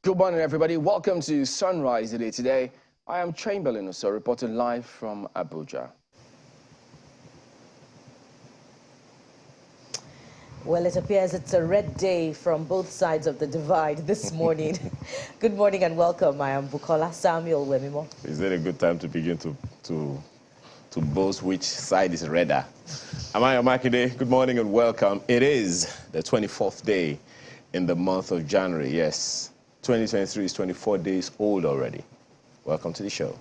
Good morning, everybody. Welcome to Sunrise Today. I am Chamberlain Oso, reporting live from Abuja. Well, it appears it's a red day from both sides of the divide this morning. Good morning and welcome. I am Bukola Samuel Wemimo. Is it a good time to begin to boast which side is redder? Amaya Makinde, good morning and welcome. It is the 24th day in the month of January. Yes, 2023 is 24 days old already. Welcome to the show.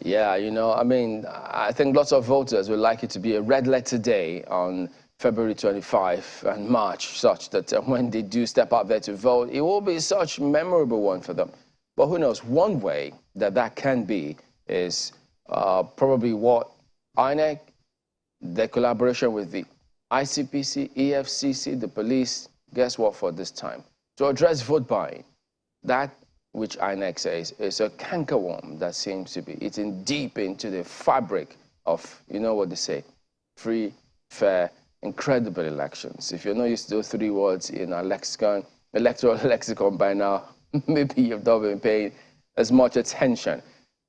Yeah, I think lots of voters would like it to be a red letter day on February 25 and March, such that when they do step out there to vote, it will be such a memorable one for them. But who knows, one way that can be is probably what INEC, their collaboration with the ICPC, EFCC, the police, guess what for this time? To address vote buying, that which INEC says is a cankerworm that seems to be eating deep into the fabric of, you know what they say, free, fair, incredible elections. If you're not used to those three words in our lexicon, electoral lexicon by now, maybe you've not been paying as much attention.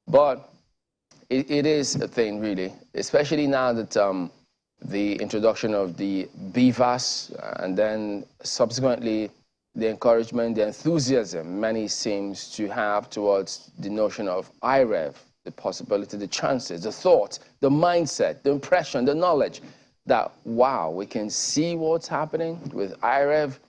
But it is a thing, really, especially now that the introduction of the BVAS and then subsequently the encouragement, the enthusiasm many seems to have towards the notion of IREV, the possibility, the chances, the thought, the mindset, the impression, the knowledge that, wow, we can see what's happening with IREV.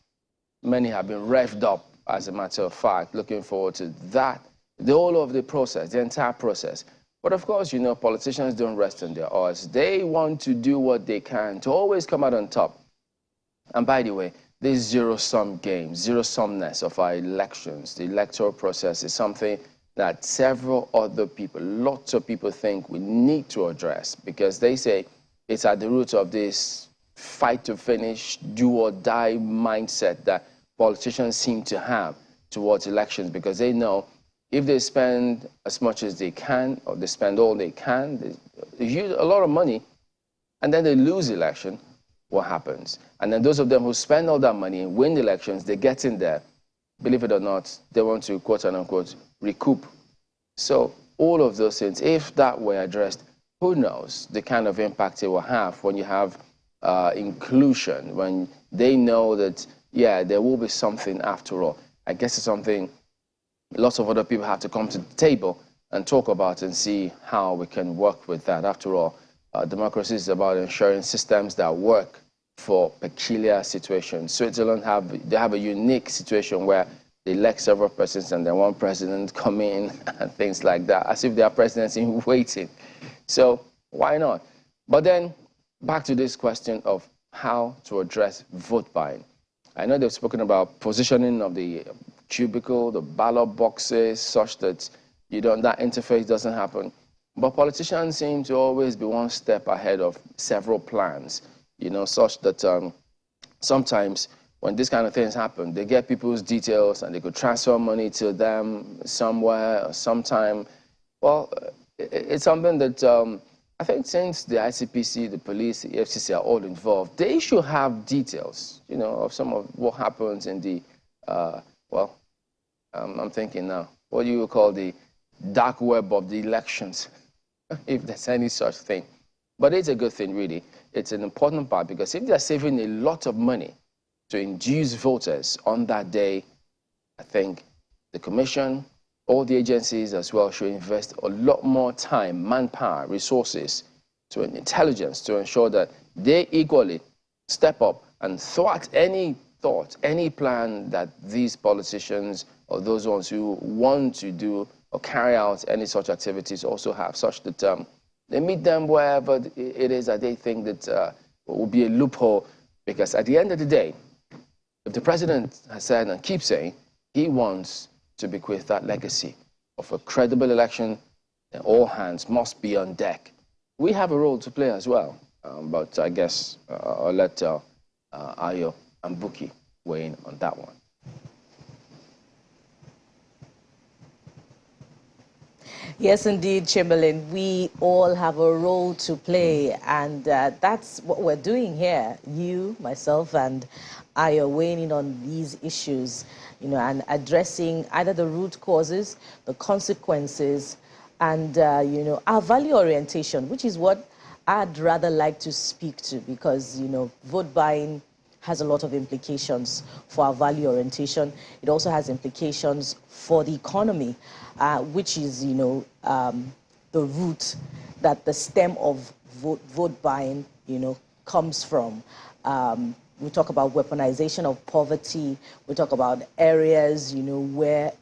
Many have been revved up, as a matter of fact, looking forward to that, the whole of the process, the entire process. But of course, politicians don't rest on their oars. They want to do what they can to always come out on top. And by the way, this zero-sum game, zero-sumness of our elections, the electoral process is something that several other people, lots of people think we need to address because they say it's at the root of this fight to finish, do or die mindset that politicians seem to have towards elections because they know if they spend as much as they can, or they spend all they can, they use a lot of money, and then they lose election, what happens? And then those of them who spend all that money and win the elections, they get in there, believe it or not, they want to, quote unquote, recoup. So all of those things, if that were addressed, who knows the kind of impact it will have when you have inclusion, when they know that, yeah, there will be something after all. I guess it's something lots of other people have to come to the table and talk about and see how we can work with that. After all, democracy is about ensuring systems that work for peculiar situations. Switzerland they have a unique situation where they elect several presidents and then one president come in and things like that, as if they are presidents in waiting. So why not? But then back to this question of how to address vote buying. I know they've spoken about positioning of the cubicle, the ballot boxes, such that that interface doesn't happen. But politicians seem to always be one step ahead of several plans, such that sometimes when these kind of things happen, they get people's details and they could transfer money to them somewhere or sometime. Well, it's something that I think since the ICPC, the police, the EFCC are all involved, they should have details, of some of what happens in the, I'm thinking now, what do you call the dark web of the elections, if there's any such thing. But it's a good thing, really. It's an important part because if they're saving a lot of money to induce voters on that day, I think the commission, all the agencies as well should invest a lot more time, manpower, resources, to intelligence to ensure that they equally step up and thwart any thought, any plan that these politicians or those ones who want to do or carry out any such activities also have, such that they meet them wherever it is that they think that will be a loophole. Because at the end of the day, if the president has said and keeps saying he wants to bequeath that legacy of a credible election, then all hands must be on deck. We have a role to play as well, but I guess I'll let Ayo and Buki weighing on that one? Yes, indeed, Chamberlain. We all have a role to play, and that's what we're doing here. You, myself, and I are weighing in on these issues, and addressing either the root causes, the consequences, and, our value orientation, which is what I'd rather like to speak to, because, vote buying has a lot of implications for our value orientation. It also has implications for the economy, which is, the root that the stem of vote buying, comes from. We talk about weaponization of poverty. We talk about areas, where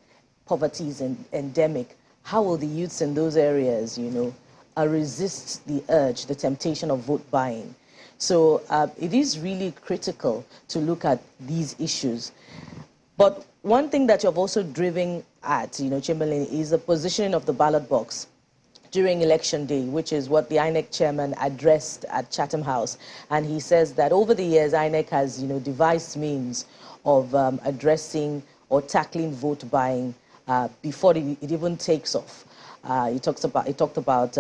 poverty is endemic. How will the youths in those areas, resist the urge, the temptation of vote buying? So it is really critical to look at these issues. But one thing that you've also driven at, Chamberlain, is the positioning of the ballot box during election day, which is what the INEC chairman addressed at Chatham House. And he says that over the years, INEC has, devised means of addressing or tackling vote buying before it even takes off. He talked about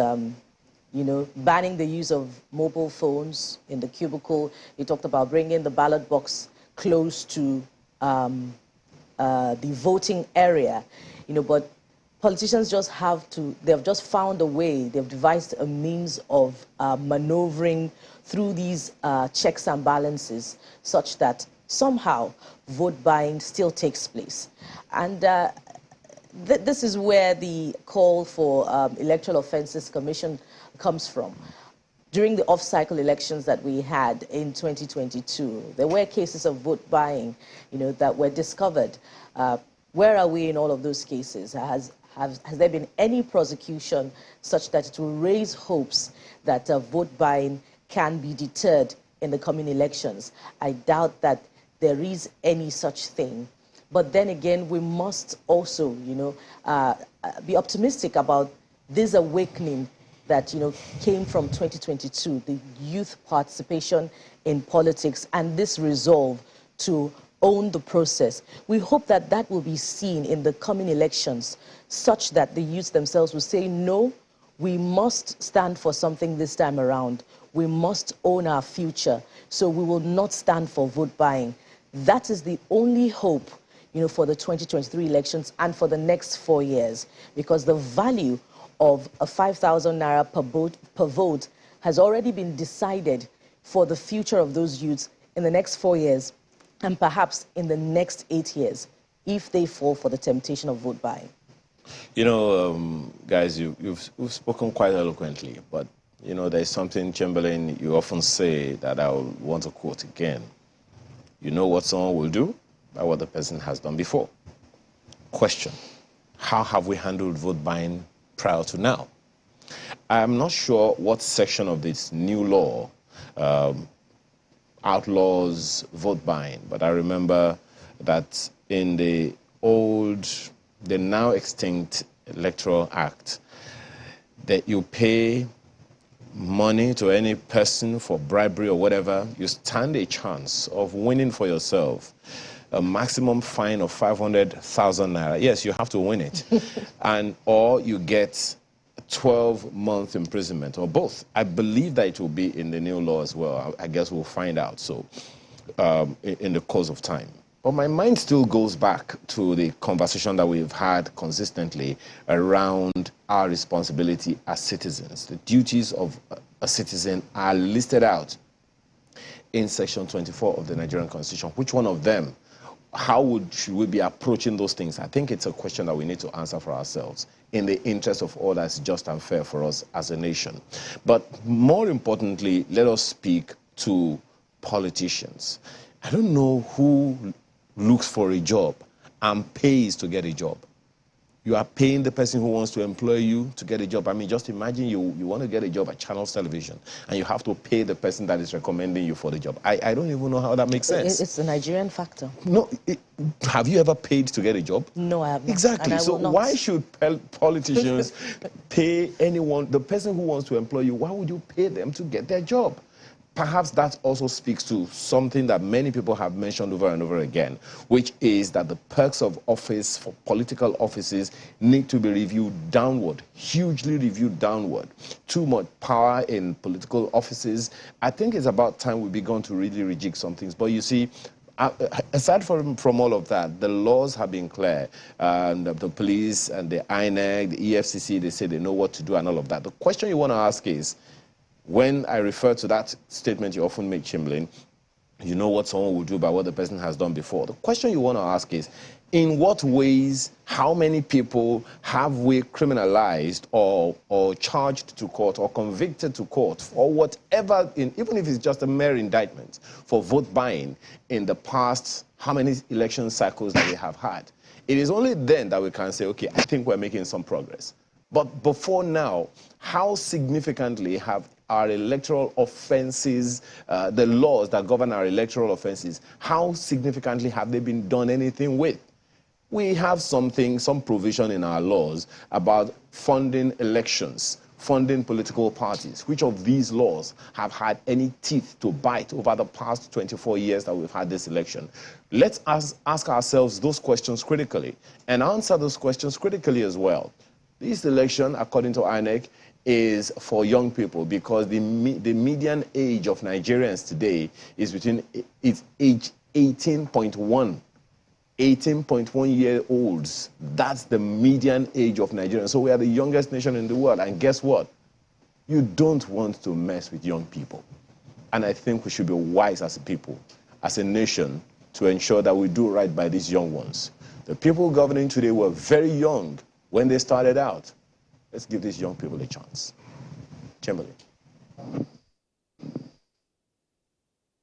banning the use of mobile phones in the cubicle. He talked about bringing the ballot box close to the voting area, but politicians just they've just found a way, they've devised a means of maneuvering through these checks and balances such that somehow vote buying still takes place. And this is where the call for Electoral Offences Commission comes from. During the off-cycle elections that we had in 2022, there were cases of vote buying, that were discovered. Where are we in all of those cases? Has there been any prosecution such that it will raise hopes that vote buying can be deterred in the coming elections? I doubt that there is any such thing. But then again, we must also, be optimistic about this awakening that, came from 2022, the youth participation in politics and this resolve to own the process. We hope that that will be seen in the coming elections, such that the youth themselves will say, no, we must stand for something this time around. We must own our future, so we will not stand for vote buying. That is the only hope, for the 2023 elections and for the next 4 years, because the value of a 5,000 naira per vote has already been decided for the future of those youths in the next 4 years and perhaps in the next 8 years, if they fall for the temptation of vote buying. Guys, you've spoken quite eloquently, but, there's something, Chamberlain, you often say that I would want to quote again. You know what someone will do by what the person has done before. Question: how have we handled vote buying prior to now? I'm not sure what section of this new law outlaws vote buying, but I remember that in the now extinct Electoral Act, that you pay money to any person for bribery or whatever, you stand a chance of winning for yourself a maximum fine of 500,000 naira. Yes, you have to win it. Or you get 12-month imprisonment, or both. I believe that it will be in the new law as well. I guess we'll find out in the course of time. But my mind still goes back to the conversation that we've had consistently around our responsibility as citizens. The duties of a citizen are listed out in Section 24 of the Nigerian Constitution. Which one of them? Should we be approaching those things? I think it's a question that we need to answer for ourselves in the interest of all that's just and fair for us as a nation. But more importantly, let us speak to politicians. I don't know who looks for a job and pays to get a job. You are paying the person who wants to employ you to get a job. I mean, just imagine you want to get a job at Channels Television and you have to pay the person that is recommending you for the job. I don't even know how that makes sense. It's the Nigerian factor. No, have you ever paid to get a job? No, I have not. Exactly. So why should politicians pay anyone, the person who wants to employ you, why would you pay them to get their job? perhaps that also speaks to something that many people have mentioned over and over again, which is that the perks of office for political offices need to be reviewed downward, hugely reviewed downward. Too much power in political offices. I think it's about time we began to really rejig some things. But you see, aside from all of that, the laws have been clear. The police and the INEC, the EFCC, they say they know what to do and all of that. The question you want to ask is, when I refer to that statement you often make, Chamberlain, you know what someone will do by what the person has done before. The question you want to ask is, in what ways, how many people have we criminalized or charged to court or convicted to court or whatever, even if it's just a mere indictment for vote buying in the past, how many election cycles that we have had? It is only then that we can say, okay, I think we're making some progress. But before now, how significantly have our electoral offenses, the laws that govern our electoral offenses, how significantly have they been done anything with? We have some provision in our laws about funding elections, funding political parties. Which of these laws have had any teeth to bite over the past 24 years that we've had this election? Let's ask ourselves those questions critically and answer those questions critically as well. This election, according to INEC, is for young people because the median age of Nigerians today is age 18.1. 18.1-year-olds. That's the median age of Nigerians. So we are the youngest nation in the world. And guess what? You don't want to mess with young people. And I think we should be wise as a people, as a nation, to ensure that we do right by these young ones. The people governing today were very young when they started out. Let's give these young people a chance. Chamberlain.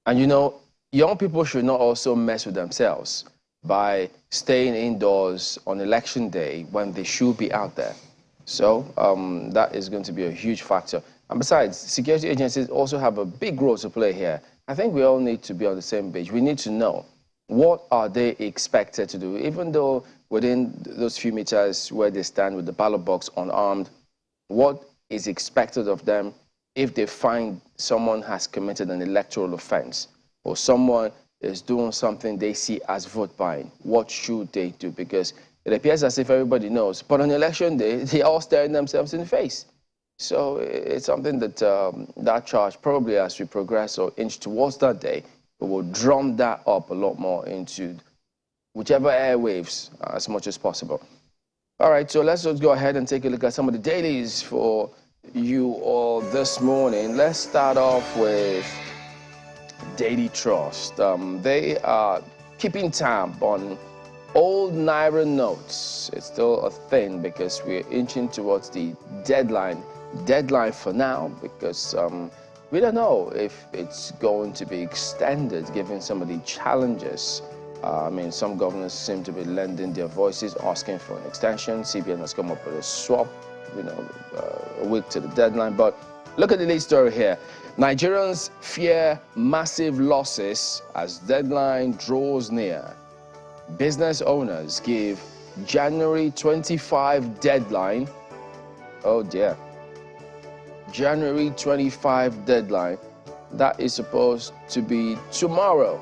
And you know, young people should not also mess with themselves by staying indoors on election day when they should be out there. So that is going to be a huge factor. And besides, security agencies also have a big role to play here. I think we all need to be on the same page. We need to know, what are they expected to do? Even though within those few meters where they stand with the ballot box unarmed, what is expected of them if they find someone has committed an electoral offense or someone is doing something they see as vote buying? What should they do? Because it appears as if everybody knows, but on election day, they're all staring themselves in the face. So it's something that that charge, probably as we progress or inch towards that day, we will drum that up a lot more into whichever airwaves as much as possible. All right, so let's just go ahead and take a look at some of the dailies for you all this morning. Let's start off with Daily Trust. They are keeping tab on old Naira notes. It's still a thing because we're inching towards the deadline for now, because we don't know if it's going to be extended given some of the challenges. I mean, some governors seem to be lending their voices, asking for an extension. CBN has come up with a swap, a week to the deadline. But look at the lead story here. Nigerians fear massive losses as deadline draws near. Business owners give January 25 deadline. Oh dear. January 25 deadline. That is supposed to be tomorrow.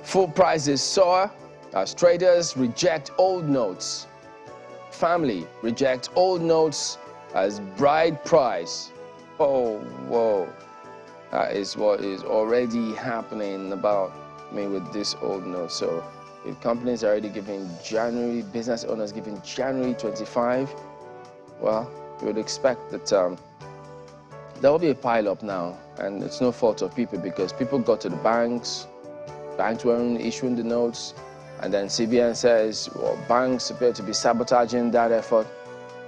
Food prices soar as traders reject old notes. Family reject old notes as bride price. Oh, whoa. That is what is already happening with this old note. So if companies are already giving business owners giving January 25, well, you would expect that there will be a pile-up now. And it's no fault of people, because people go to the banks weren't issuing the notes, and then CBN says, well, banks appear to be sabotaging that effort,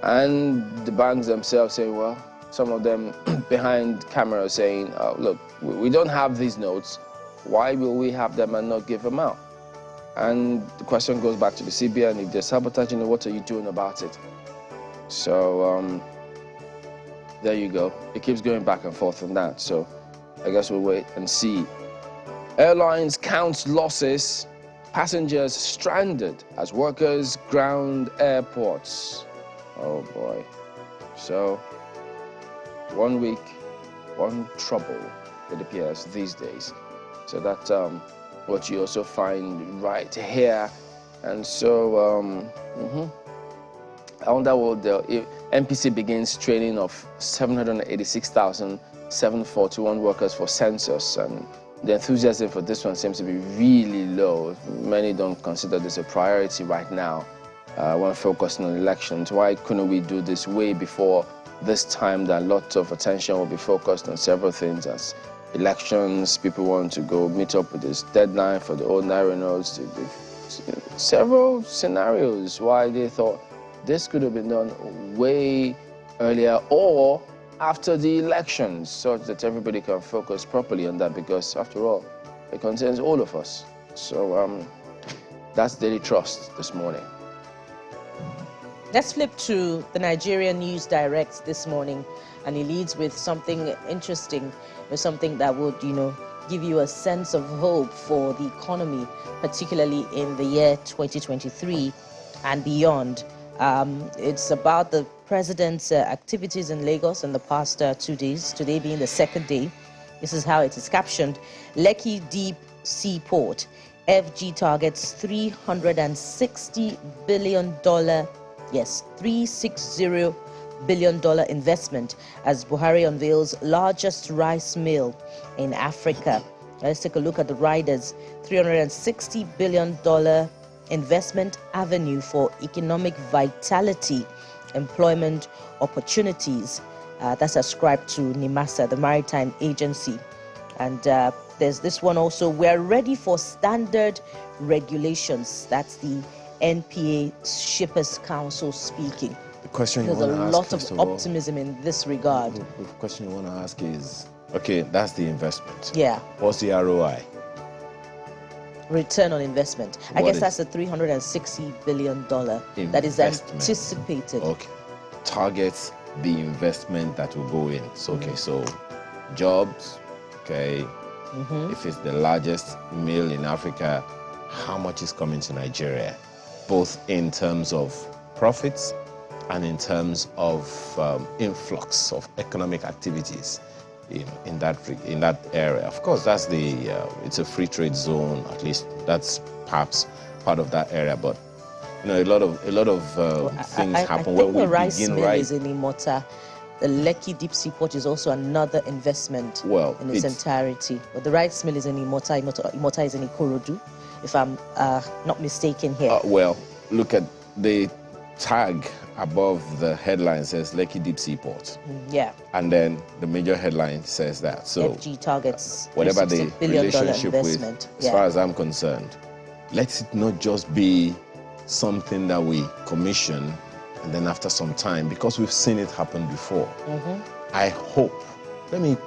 and the banks themselves say, well, some of them behind camera saying, look, we don't have these notes, why will we have them and not give them out? And the question goes back to the CBN, if they're sabotaging, what are you doing about it? So there you go. It keeps going back and forth on that, so I guess we'll wait and see. Airlines count losses, passengers stranded as workers ground airports. Oh boy. So 1 week one trouble, it appears, these days. So that's what you also find right here. And so, I wonder what the MPC begins training of 786,741 workers for census, and the enthusiasm for this one seems to be really low. Many don't consider this a priority right now when focusing on elections. Why couldn't we do this way before this time that lots of attention will be focused on several things as elections, people want to go meet up with this deadline for the old Naira notes, several scenarios why they thought this could have been done way earlier or after the elections, so that everybody can focus properly on that, because after all, it concerns all of us. So that's Daily Trust this morning. Let's flip to the Nigerian News Direct this morning, and he leads with something interesting, something that would, give you a sense of hope for the economy, particularly in the year 2023 and beyond. It's about the president's activities in Lagos in the past 2 days, today being the second day. This is how it is captioned. Lekki Deep Sea Port, FG targets $360 billion, yes, $360 billion investment as Buhari unveils largest rice mill in Africa. Let's take a look at the riders. $360 billion investment avenue for economic vitality, employment opportunities. That's ascribed to NIMASA, the maritime agency. And there's this one also. We're ready for standard regulations. That's the NPA Shippers Council speaking. The question There's you a want to lot ask, of optimism in this regard. The question you want to ask is, okay, that's the investment. Yeah. What's the ROI? Return on investment. I What guess is- that's a $360 billion that is Investment. anticipated. Okay. Targets the investment that will go in. So, okay, so jobs, okay. If it's the largest mill in Africa, how much is coming to Nigeria? Both in terms of profits and in terms of influx of economic activities in that area. Of course, that's it's a free trade zone. At least that's perhaps part of that area. But a lot of things happen when we the rice begin mill right. is in Imota. The Lekki Deep Sea Port is also another investment in its entirety. But the rice mill is in Imota. Imota is in Ikorodu, if I'm not mistaken here. Well, look at the tag above the headline says Lekki Deep Sea Port. Yeah. And then the major headline says that. So FG targets whatever the $360 billion relationship with, investment. as far as I'm concerned, let it not just be something that we commission and then after some time, because we've seen it happen before. I hope, let me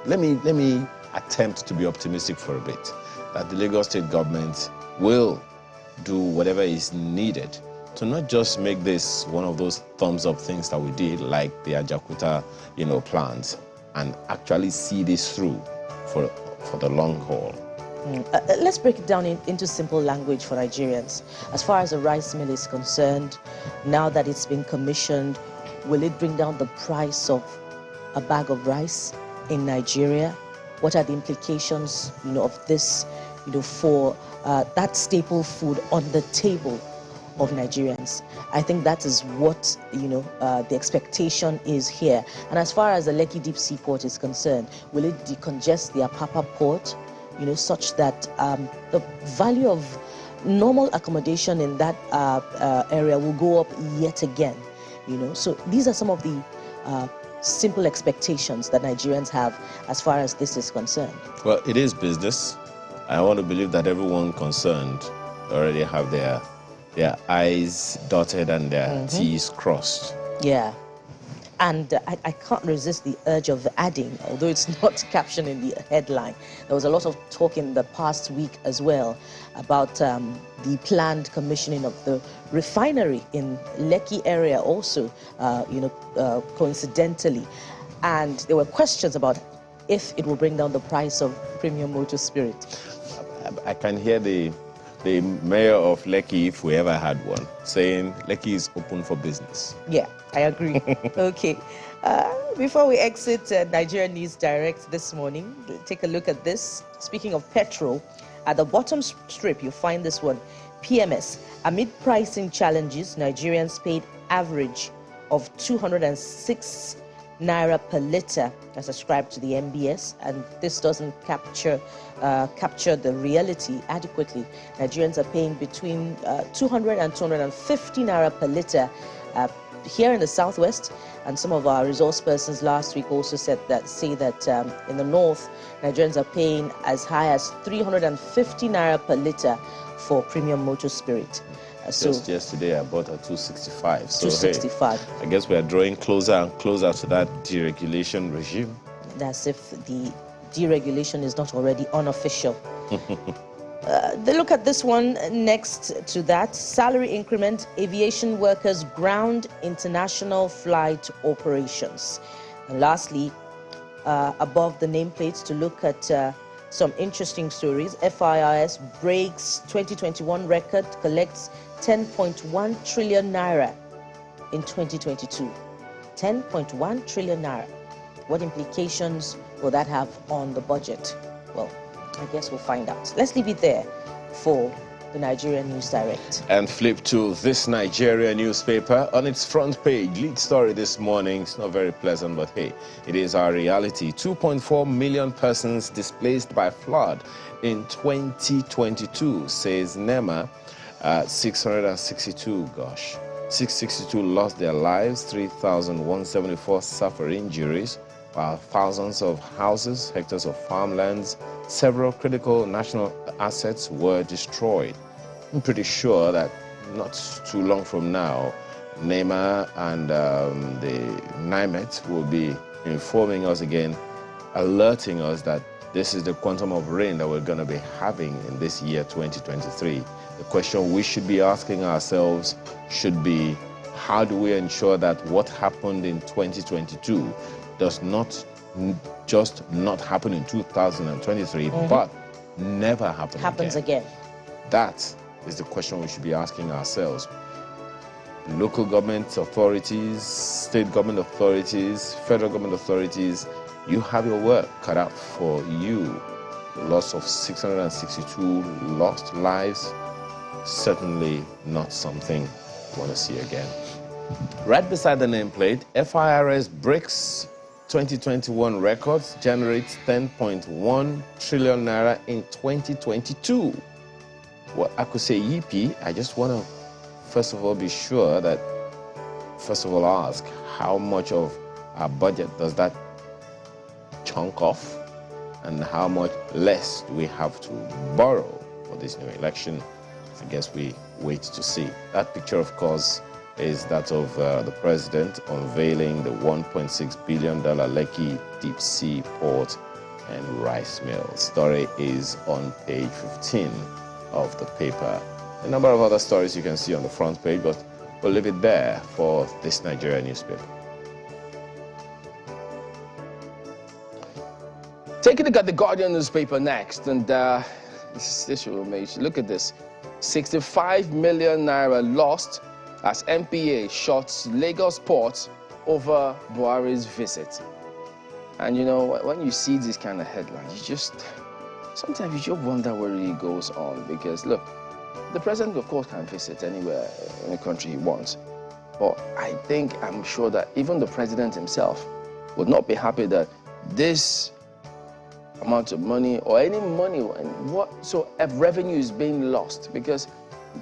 attempt to be optimistic for a bit, that the Lagos State government will do whatever is needed to not just make this one of those thumbs up things that we did, like the Ajakuta, plans, and actually see this through for the long haul. Let's break it down into simple language for Nigerians. As far as the rice mill is concerned, now that it's been commissioned, will it bring down the price of a bag of rice in Nigeria? What are the implications, of this, for that staple food on the table of Nigerians? I think that is what, the expectation is here. And as far as the Lekki Deep Sea Port is concerned, will it decongest the Apapa port, such that the value of normal accommodation in that area will go up yet again, So these are some of the simple expectations that Nigerians have as far as this is concerned. Well, it is business. I want to believe that everyone concerned already have their I's dotted and their T's crossed. Yeah. And I can't resist the urge of adding, although it's not captioned in the headline. There was a lot of talk in the past week as well about the planned commissioning of the refinery in Lekki area also, coincidentally. And there were questions about if it will bring down the price of premium motor spirit. I can hear the mayor of Lekki, if we ever had one, saying Lekki is open for business. Yeah, I agree. Okay. Before we exit Nigeria News Direct this morning, take a look at this. Speaking of petrol, at the bottom strip, you'll find this one. PMS. Amid pricing challenges, Nigerians paid average of 206 naira per litre as ascribed to the MBS, and this doesn't capture the reality adequately. Nigerians are paying between 200 and 250 naira per litre here in the southwest, and some of our resource persons last week also say that in the north, Nigerians are paying as high as 350 naira per litre for premium motor spirit. Just yesterday I bought a 265. So 265. Hey, I guess we are drawing closer and closer to that deregulation regime. That's if the deregulation is not already unofficial. Look at this one next to that. Salary increment, aviation workers ground international flight operations. And lastly, above the nameplates, to look at some interesting stories. FIRS breaks 2021 record, collects 10.1 trillion naira in 2022. 10.1 trillion naira. What implications will that have on the budget? Well, I guess we'll find out. Let's leave it there for the Nigerian News Direct. And flip to this Nigeria newspaper. On its front page, lead story this morning. It's not very pleasant, but hey, it is our reality. 2.4 million persons displaced by flood in 2022, says NEMA. 662 lost their lives, 3,174 suffer injuries, while thousands of houses, hectares of farmlands, several critical national assets were destroyed. I'm pretty sure that not too long from now, NEMA and the NIMET will be informing us again, alerting us that this is the quantum of rain that we're going to be having in this year 2023. The question we should be asking ourselves should be, how do we ensure that what happened in 2022 does not just not happen in 2023, but never happens again? That is the question we should be asking ourselves. Local government authorities, state government authorities, federal government authorities, you have your work cut out for you. The loss of 662 lost lives, certainly not something we want to see again. Right beside the nameplate, FIRS breaks 2021 records, generates 10.1 trillion naira in 2022. Well, I could say yippee. I just want to, first of all, be sure that, first of all, ask how much of our budget does that chunk off, and how much less do we have to borrow for this new election? I guess we wait to see. That picture, of course, is that of the president unveiling the $1.6 billion Lekki deep sea port and rice mill. Story is on page 15 of the paper. A number of other stories you can see on the front page, but we'll leave it there for this Nigeria newspaper. Take a look at the Guardian newspaper next, and this will make you look at this. 65 million naira lost as MPA shuts Lagos port over Buhari's visit. And you know, when you see this kind of headlines, sometimes you just wonder what really goes on. Because look, the president, of course, can visit anywhere in the country he wants. But I'm sure that even the president himself would not be happy that this amount of money or any money and whatsoever revenue is being lost, because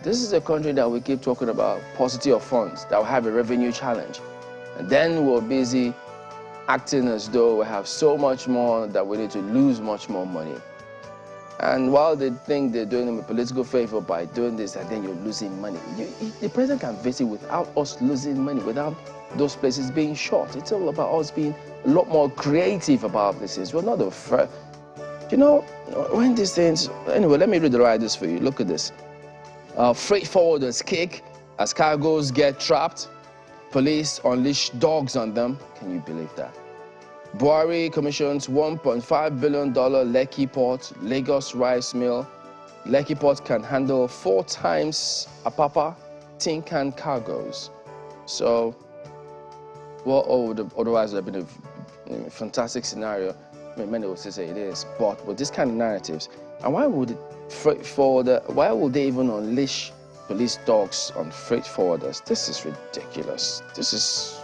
this is a country that we keep talking about paucity of funds, that will have a revenue challenge, and then we're busy acting as though we have so much more that we need to lose much more money. And while they think they're doing them a political favor by doing this, and then you're losing money, the president can visit without us losing money, without those places being short. It's all about us being a lot more creative about this. We're not the first. You know, when these things, anyway, let me read this for you. Look at this. Freight forwarders kick as cargoes get trapped. Police unleash dogs on them. Can you believe that? Buhari commissions $1.5 billion Lekki Port, Lagos rice mill. Lekki Port can handle 4 times Apapa tin can cargoes. So What otherwise would have been a fantastic scenario. I mean, many would say it is, but with this kind of narratives, and why would why would they even unleash police dogs on freight forwarders? This is ridiculous. This is,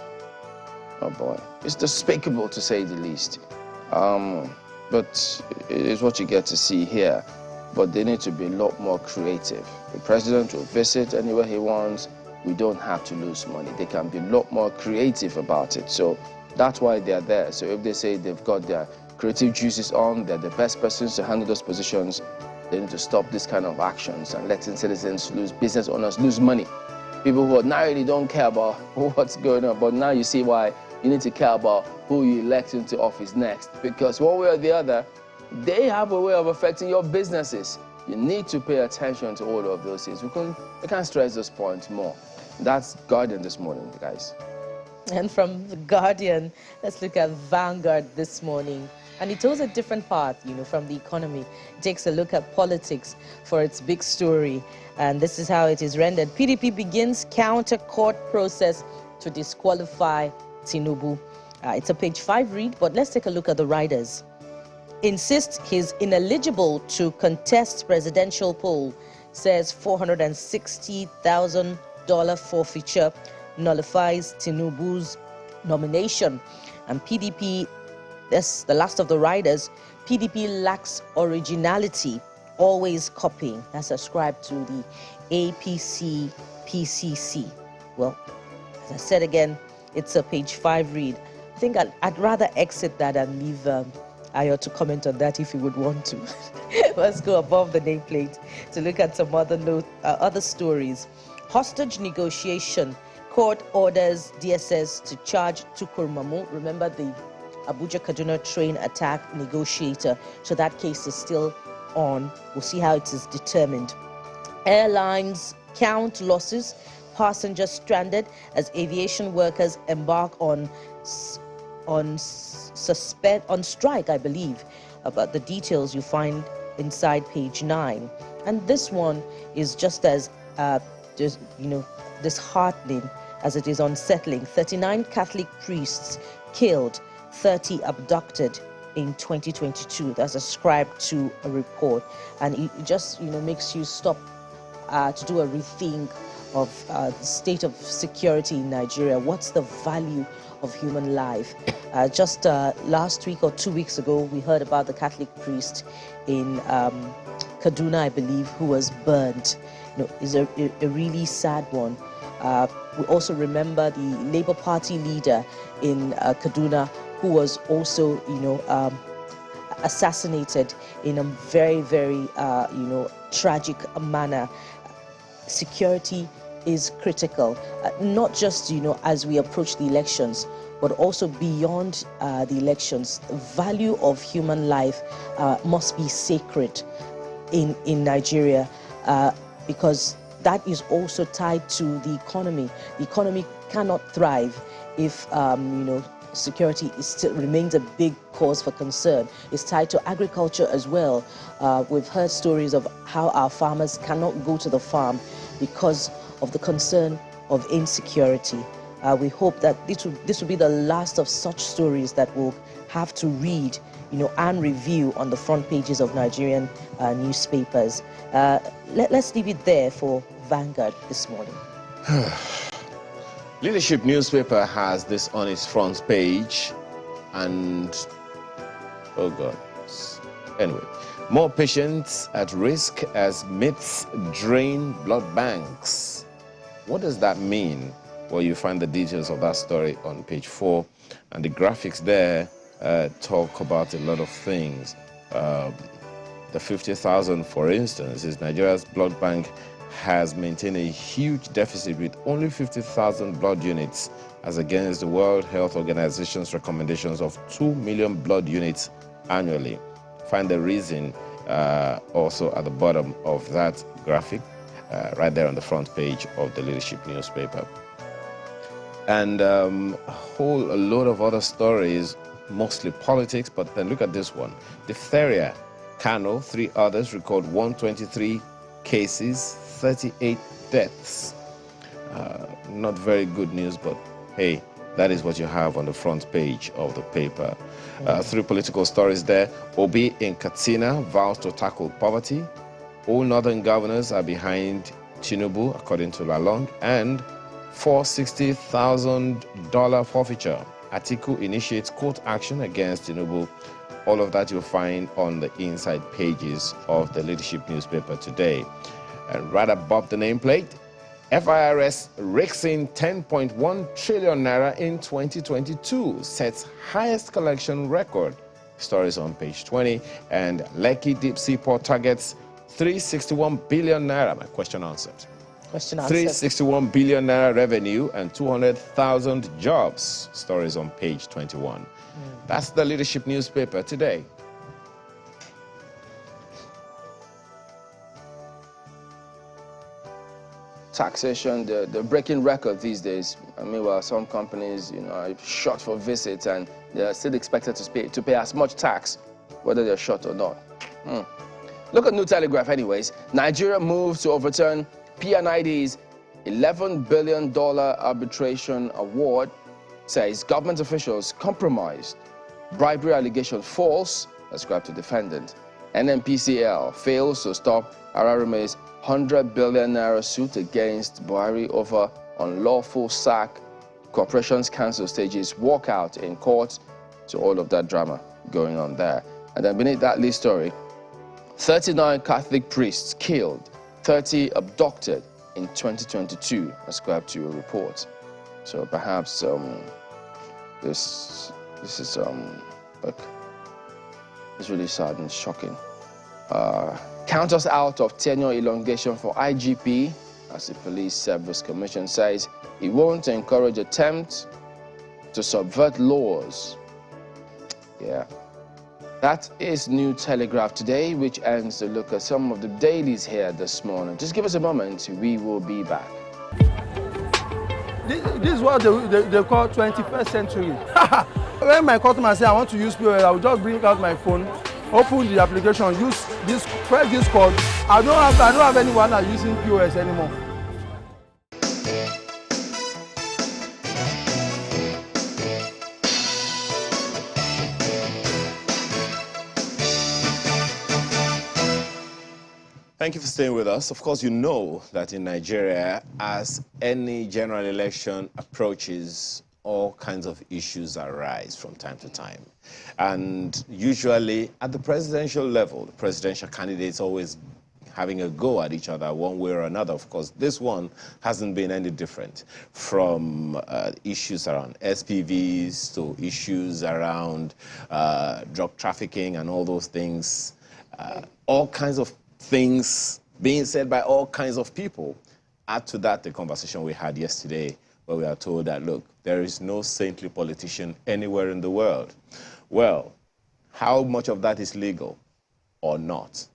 oh boy, it's despicable to say the least. But it is what you get to see here. But they need to be a lot more creative. The president will visit anywhere he wants. We don't have to lose money. They can be a lot more creative about it. So that's why they're there. So if they say they've got their creative juices on, they're the best persons to handle those positions, they need to stop this kind of actions and letting citizens lose, business owners lose money. People who ordinarily don't care about what's going on, but now you see why you need to care about who you elect into office next. Because one way or the other, they have a way of affecting your businesses. You need to pay attention to all of those things. We can't stress those points more. That's Guardian this morning, guys. And from the Guardian, let's look at Vanguard this morning. And it tells a different path, from the economy. It takes a look at politics for its big story. And this is how it is rendered. PDP begins counter-court process to disqualify Tinubu. It's a page 5 read, but let's take a look at the riders. Insists he's ineligible to contest presidential poll, says $460,000 forfeiture nullifies Tinubu's nomination. And PDP, that's the last of the riders, PDP lacks originality, always copying. That's ascribed to the APC-PCC. Well, as I said again, it's a page 5 read. I think I'd rather exit that and leave Ayo to comment on that if he would want to. Let's go above the nameplate to look at some other stories. Hostage negotiation. Court orders DSS to charge Tukur Mamu. Remember the Abuja-Kaduna train attack negotiator. So that case is still on. We'll see how it is determined. Airlines count losses. Passengers stranded as aviation workers embark on strike, I believe. About the details you find inside page 9. And this one is just as disheartening as it is unsettling. 39 Catholic priests killed, 30 abducted in 2022. That's ascribed to a report, and it just makes you stop to do a rethink of the state of security in Nigeria. What's the value of human life? Just last week or 2 weeks ago, we heard about the Catholic priest in Kaduna, I believe, who was burnt. Is a really sad one. We also remember the Labour Party leader in Kaduna, who was also, assassinated in a very, very, tragic manner. Security is critical, not just, as we approach the elections, but also beyond the elections. The value of human life must be sacred in Nigeria, because that is also tied to the economy. The economy cannot thrive if, security remains a big cause for concern. It's tied to agriculture as well. We've heard stories of how our farmers cannot go to the farm because of the concern of insecurity. We hope that this will be the last of such stories that we'll have to read, and review on the front pages of Nigerian newspapers. Let's leave it there for Vanguard this morning. Leadership newspaper has this on its front page, and oh God. Anyway, more patients at risk as myths drain blood banks. What does that mean? Well, you find the details of that story on page 4, and the graphics there talk about a lot of things. The 50,000, for instance, is Nigeria's blood bank has maintained a huge deficit with only 50,000 blood units, as against the World Health Organization's recommendations of 2 million blood units annually. Find the reason also at the bottom of that graphic, right there on the front page of the Leadership newspaper. And a load of other stories, mostly politics, but then look at this one. Diphtheria, Kano, 3 others record 123 cases, 38 deaths. Not very good news, but hey, That is what you have on the front page of the paper. Three political stories there. Obi in Katsina vows to tackle poverty. All northern governors are behind Tinubu, according to Lalong, and $460,000 forfeiture. Atiku initiates court action against Tinubu. All of that you'll find on the inside pages of the Leadership newspaper today. And right above the nameplate, FIRS rakes in 10.1 trillion naira in 2022, sets highest collection record. Stories on page 20. And Lekki Deep Sea Port targets 361 billion naira. My question answered. Question answered. 361 billion naira revenue and 200,000 jobs. Stories on page 21. That's the Leadership newspaper today. Taxation, they're breaking records these days. I mean, well, some companies, are short for visits and they're still expected to pay as much tax, whether they're short or not. Look at New Telegraph anyways. Nigeria moves to overturn PNID's $11 billion arbitration award, says government officials compromised. Bribery allegation false, ascribed to defendant. NNPCL fails to stop Ararume's 100 billion naira suit against Buhari over unlawful sack. Corporations cancel stages walkout in court. So all of that drama going on there. And then beneath that lead story, 39 Catholic priests killed, 30 abducted in 2022, ascribed to a report. So perhaps this is look, it's really sad and shocking. Counters out of tenure elongation for IGP, as the Police Service Commission says it won't encourage attempts to subvert laws. Yeah. That is New Telegraph today, which ends the look at some of the dailies here this morning. Just give us a moment, we will be back. This is what they call 21st century. When my customer say I want to use POS, I will just bring out my phone, open the application, press this code. I don't have anyone that using POS anymore. Thank you for staying with us. Of course, you know that in Nigeria, as any general election approaches, all kinds of issues arise from time to time. And usually at the presidential level, the presidential candidates always having a go at each other one way or another. Of course, this one hasn't been any different, from issues around SPVs to issues around drug trafficking and all those things. All kinds of things being said by all kinds of people. Add to that the conversation we had yesterday, where we are told that, look, there is no saintly politician anywhere in the world. Well, how much of that is legal or not?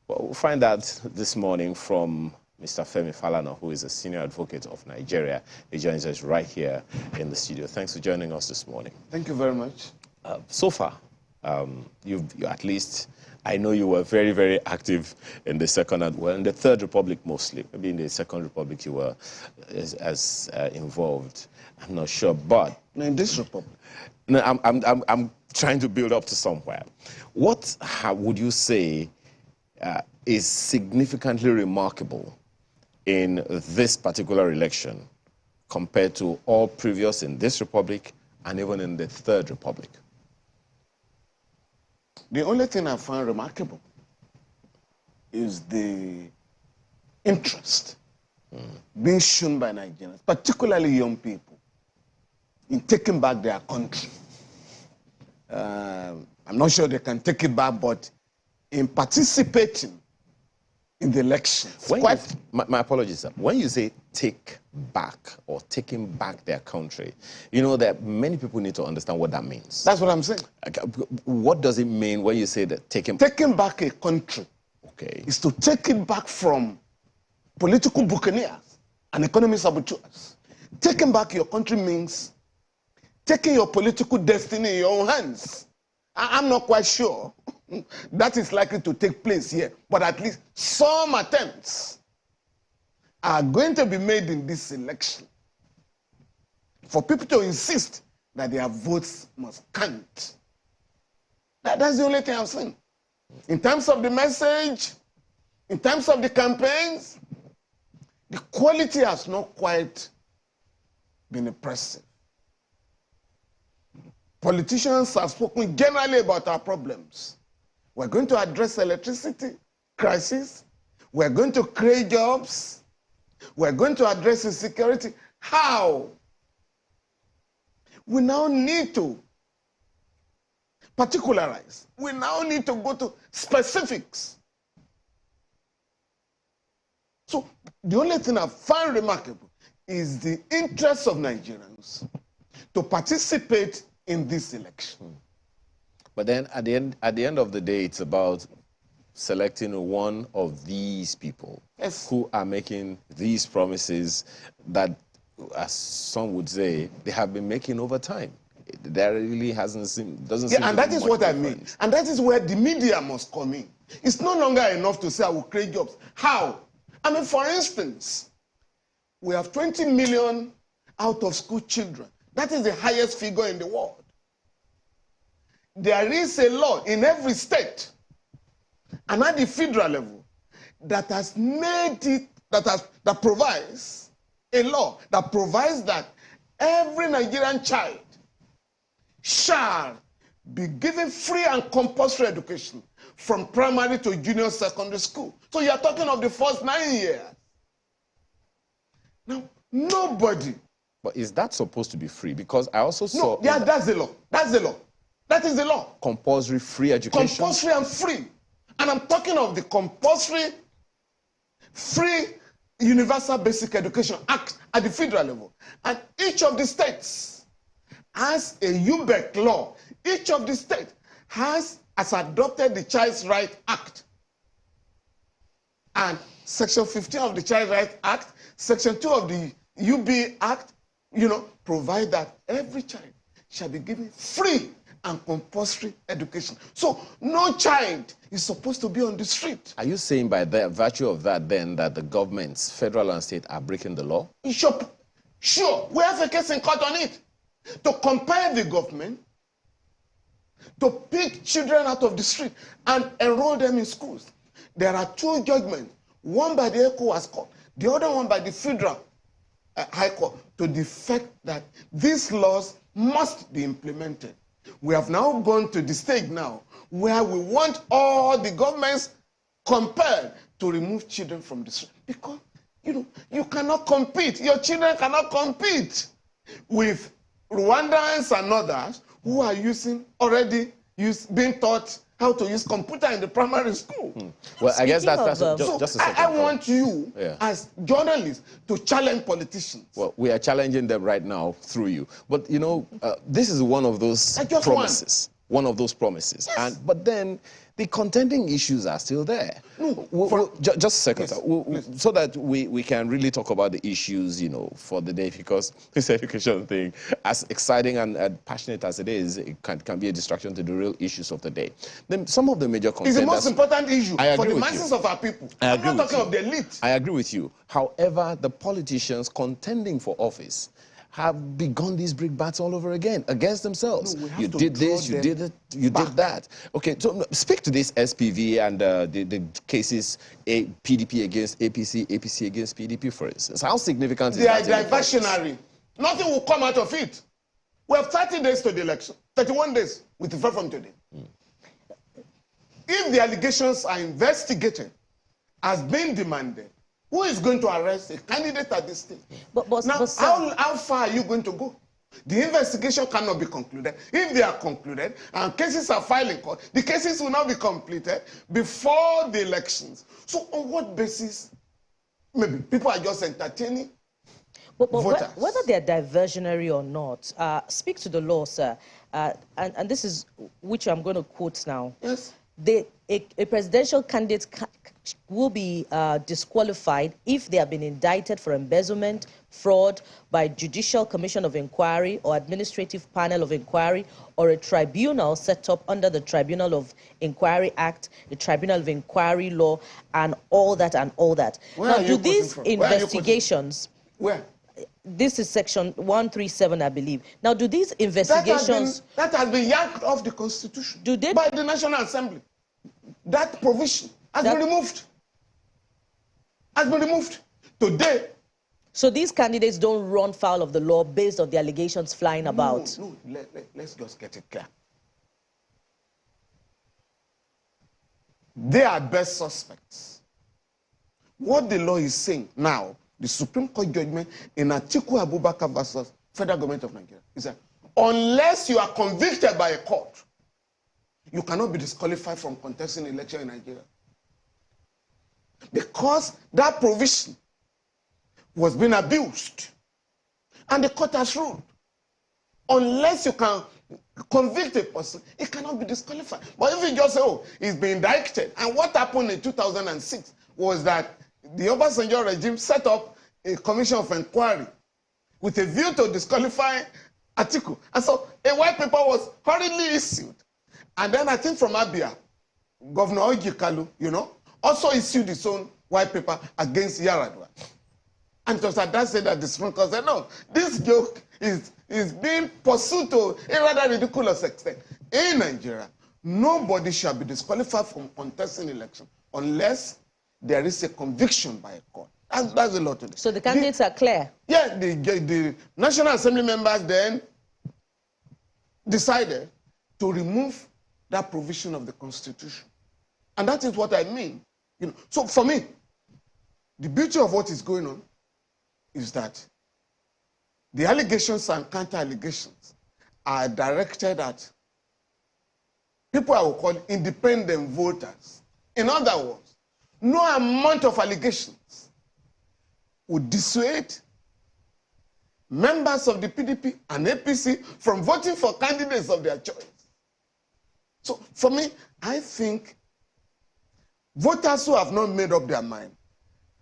Well, we'll find out this morning from Mr. Femi Falana, who is a senior advocate of Nigeria. He joins us right here in the studio. Thanks for joining us this morning. Thank you very much. So far, you at least, I know you were very, very active in the Second and, well, in the Third Republic mostly. Maybe in the Second Republic you were as involved. I'm not sure, but No, in this republic. no, I'm trying to build up to somewhere. What would you say is significantly remarkable in this particular election compared to all previous in this republic and even in the Third Republic? The only thing I find remarkable is the interest being shown by Nigerians, particularly young people, in taking back their country. I'm not sure they can take it back, but in participating in the elections. My apologies, sir. When you say take back or taking back their country, you know that many people need to understand what that means. That's what I'm saying. What does it mean when you say that taking back a country, okay, is to take it back from political buccaneers and economic saboteurs. Taking back your country means taking your political destiny in your own hands. I'm not quite sure that is likely to take place here, but at least some attempts are going to be made in this election for people to insist that their votes must count. That's the only thing I've seen. In terms of the message, in terms of the campaigns, the quality has not quite been impressive. Politicians have spoken generally about our problems. We're going to address electricity crisis. We're going to create jobs. We're going to address insecurity. How? We now need to particularize. We now need to go to specifics. So the only thing I find remarkable is the interest of Nigerians to participate in this election. But then at the end of the day, it's about selecting one of these people who are making these promises that, as some would say, they have been making over time. There really doesn't seem and that is what I mean. And that is where the media must come in. It's no longer enough to say I will create jobs. How? I mean, for instance, we have 20 million out-of-school children. That is the highest figure in the world. There is a law in every state and at the federal level that has made it, that provides a law that provides that every Nigerian child shall be given free and compulsory education from primary to junior secondary school. So you are talking of the first 9 years. Now, nobody. But is that supposed to be free? Because I also saw... No, yeah, that's the law. That's the law. That is the law. Compulsory free education. Compulsory and free. And I'm talking of the Compulsory Free Universal Basic Education Act at the federal level. And each of the states has a UBEC law. Each of the states has adopted the Child's Right Act. And Section 15 of the Child Right Act, Section 2 of the UB Act, provide that every child shall be given free and compulsory education. So no child is supposed to be on the street. Are you saying by the virtue of that then that the governments, federal and state, are breaking the law? Sure. We have a case in court on it. To compel the government to pick children out of the street and enroll them in schools. There are two judgments, one by the ECOWAS court, the other one by the federal high court, to the effect that these laws must be implemented. We have now gone to the stage now where we want all the governments compelled to remove children from the street. Because, you cannot compete. Your children cannot compete with Rwandans and others who are being taught how to use computer in the primary school. Well, I guess that's just a second. I want you, as journalists, to challenge politicians. Well, we are challenging them right now through you. But, this is one of those promises. One of those promises. Yes. But then the contending issues are still there. Just a second, yes, so that we can really talk about the issues, for the day, because this education thing, as exciting and passionate as it is, it can be a distraction to the real issues of the day. Then some of the major contenders... It's the most important issue for the masses of our people. I'm not talking of the elite. I agree with you. However, the politicians contending for office have begun these brickbats all over again against themselves. No, you did this, you did it, you did that. Okay, so speak to this SPV and the cases, PDP against APC, APC against PDP, for instance. How significant is that? They are diversionary. Nothing will come out of it. We have 30 days to the election, 31 days with effect from today. If the allegations are investigated as being demanded, who is going to arrest a candidate at this stage? How far are you going to go? The investigation cannot be concluded. If they are concluded and cases are filed in court, the cases will not be completed before the elections. So on what basis? Maybe people are just entertaining voters. Whether they're diversionary or not, speak to the law, sir. And this is which I'm going to quote now. Yes. A presidential candidate will be disqualified if they have been indicted for embezzlement, fraud by Judicial Commission of Inquiry or Administrative Panel of Inquiry or a tribunal set up under the Tribunal of Inquiry Act, the Tribunal of Inquiry Law, and all that and all that. Where now, are do you these from? investigations... Where? this is section 137, I believe. Now, do these investigations... That has been yanked off the Constitution by the National Assembly. That provision has been removed. Has been removed. Today... So these candidates don't run foul of the law based on the allegations flying about? No, let's just get it clear. They are best suspects. What the law is saying now, the Supreme Court judgment in Atiku Abubakar versus Federal Government of Nigeria, is that unless you are convicted by a court, you cannot be disqualified from contesting election in Nigeria. Because that provision was being abused. And the court has ruled. Unless you can convict a person, it cannot be disqualified. But if you just say, oh, he's been indicted. And what happened in 2006 was that the Obasanjo regime set up a commission of inquiry with a view to disqualify Atiku. And so a white paper was hurriedly issued. And then I think from Abia, Governor Oji Kalu, also issued his own white paper against Yaradua. And it was at that stage that the Supreme Court said, no, this joke is being pursued to a rather ridiculous extent. In Nigeria, nobody shall be disqualified from contesting election unless there is a conviction by a court. That's a lot to do. So the candidates are clear? Yeah, the National Assembly members then decided to remove that provision of the Constitution. And that is what I mean. So for me, the beauty of what is going on is that the allegations and counter-allegations are directed at people I will call independent voters. In other words, no amount of allegations would dissuade members of the PDP and APC from voting for candidates of their choice. So for me, I think voters who have not made up their mind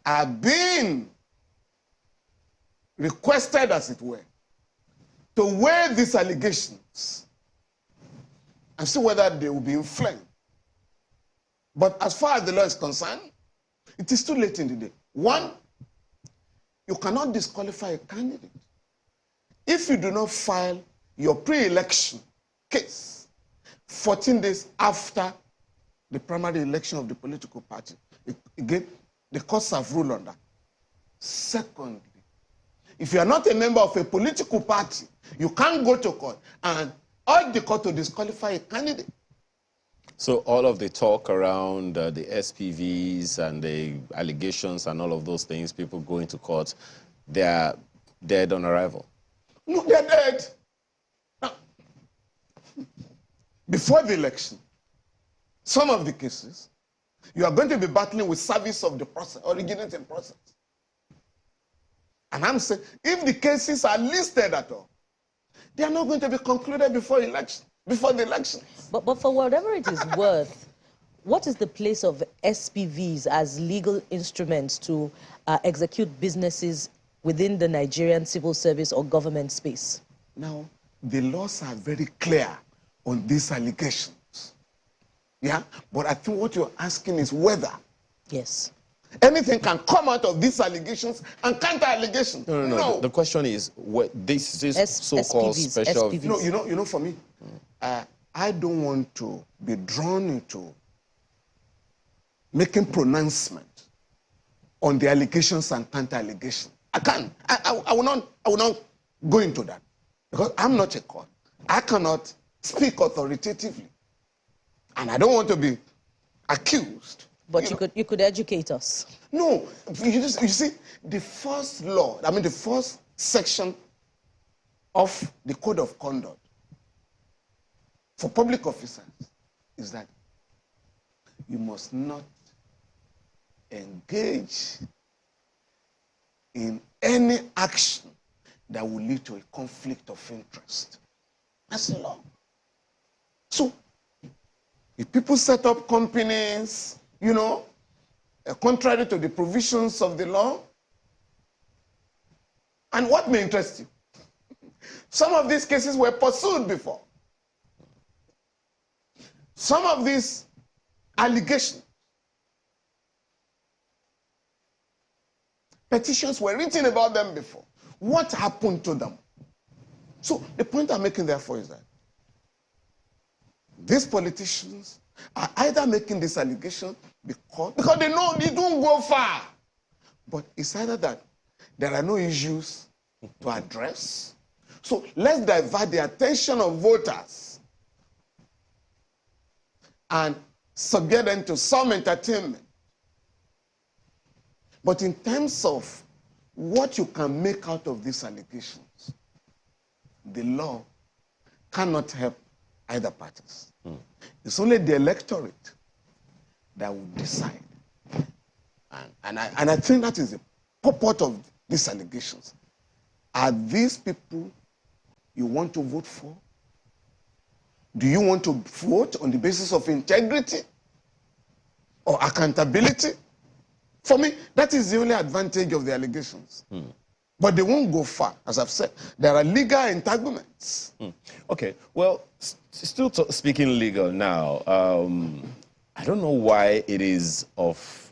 are being requested, as it were, to weigh these allegations and see whether they will be inflamed. But as far as the law is concerned, it is too late in the day. One, you cannot disqualify a candidate if you do not file your pre-election case 14 days after the primary election of the political party. Again, the courts have ruled on that. Secondly, if you are not a member of a political party, you can't go to court and urge the court to disqualify a candidate. So all of the talk around the SPVs and the allegations and all of those things, people going to court, they are dead on arrival? No, they're dead. Now, before the election, some of the cases, you are going to be battling with service of the process, originating process. And I'm saying, if the cases are listed at all, they are not going to be concluded before the election. But for whatever it is worth, what is the place of SPVs as legal instruments to execute businesses within the Nigerian civil service or government space? Now, the laws are very clear on these allegations. Yeah? But I think what you're asking is whether. Yes. Anything can come out of these allegations and counter-allegations. No. The question is, what this so-called special... SPVs. For me, I don't want to be drawn into making pronouncement on the allegations and counter-allegations. I can't. I will not go into that because I'm not a court. I cannot speak authoritatively, and I don't want to be accused. But you could educate us. No, you see, the first law, the first section of the Code of Conduct for public officers is that you must not engage in any action that will lead to a conflict of interest. That's the law. So, if people set up companies, contrary to the provisions of the law, and what may interest you? Some of these cases were pursued before. Some of these allegations, petitions were written about them before. what happened to them? So the point I'm making therefore is that these politicians are either making this allegation because they know they don't go far. But it's either that there are no issues to address. So let's divert the attention of voters and subject them to some entertainment. But in terms of what you can make out of these allegations, the law cannot help either parties. It's only the electorate that will decide. And I think that is the purport of these allegations. Are these people you want to vote for? Do you want to vote on the basis of integrity or accountability? For me, that is the only advantage of the allegations. But they won't go far, as I've said. There are legal entanglements. Okay, well, still speaking legal now, I don't know why it is of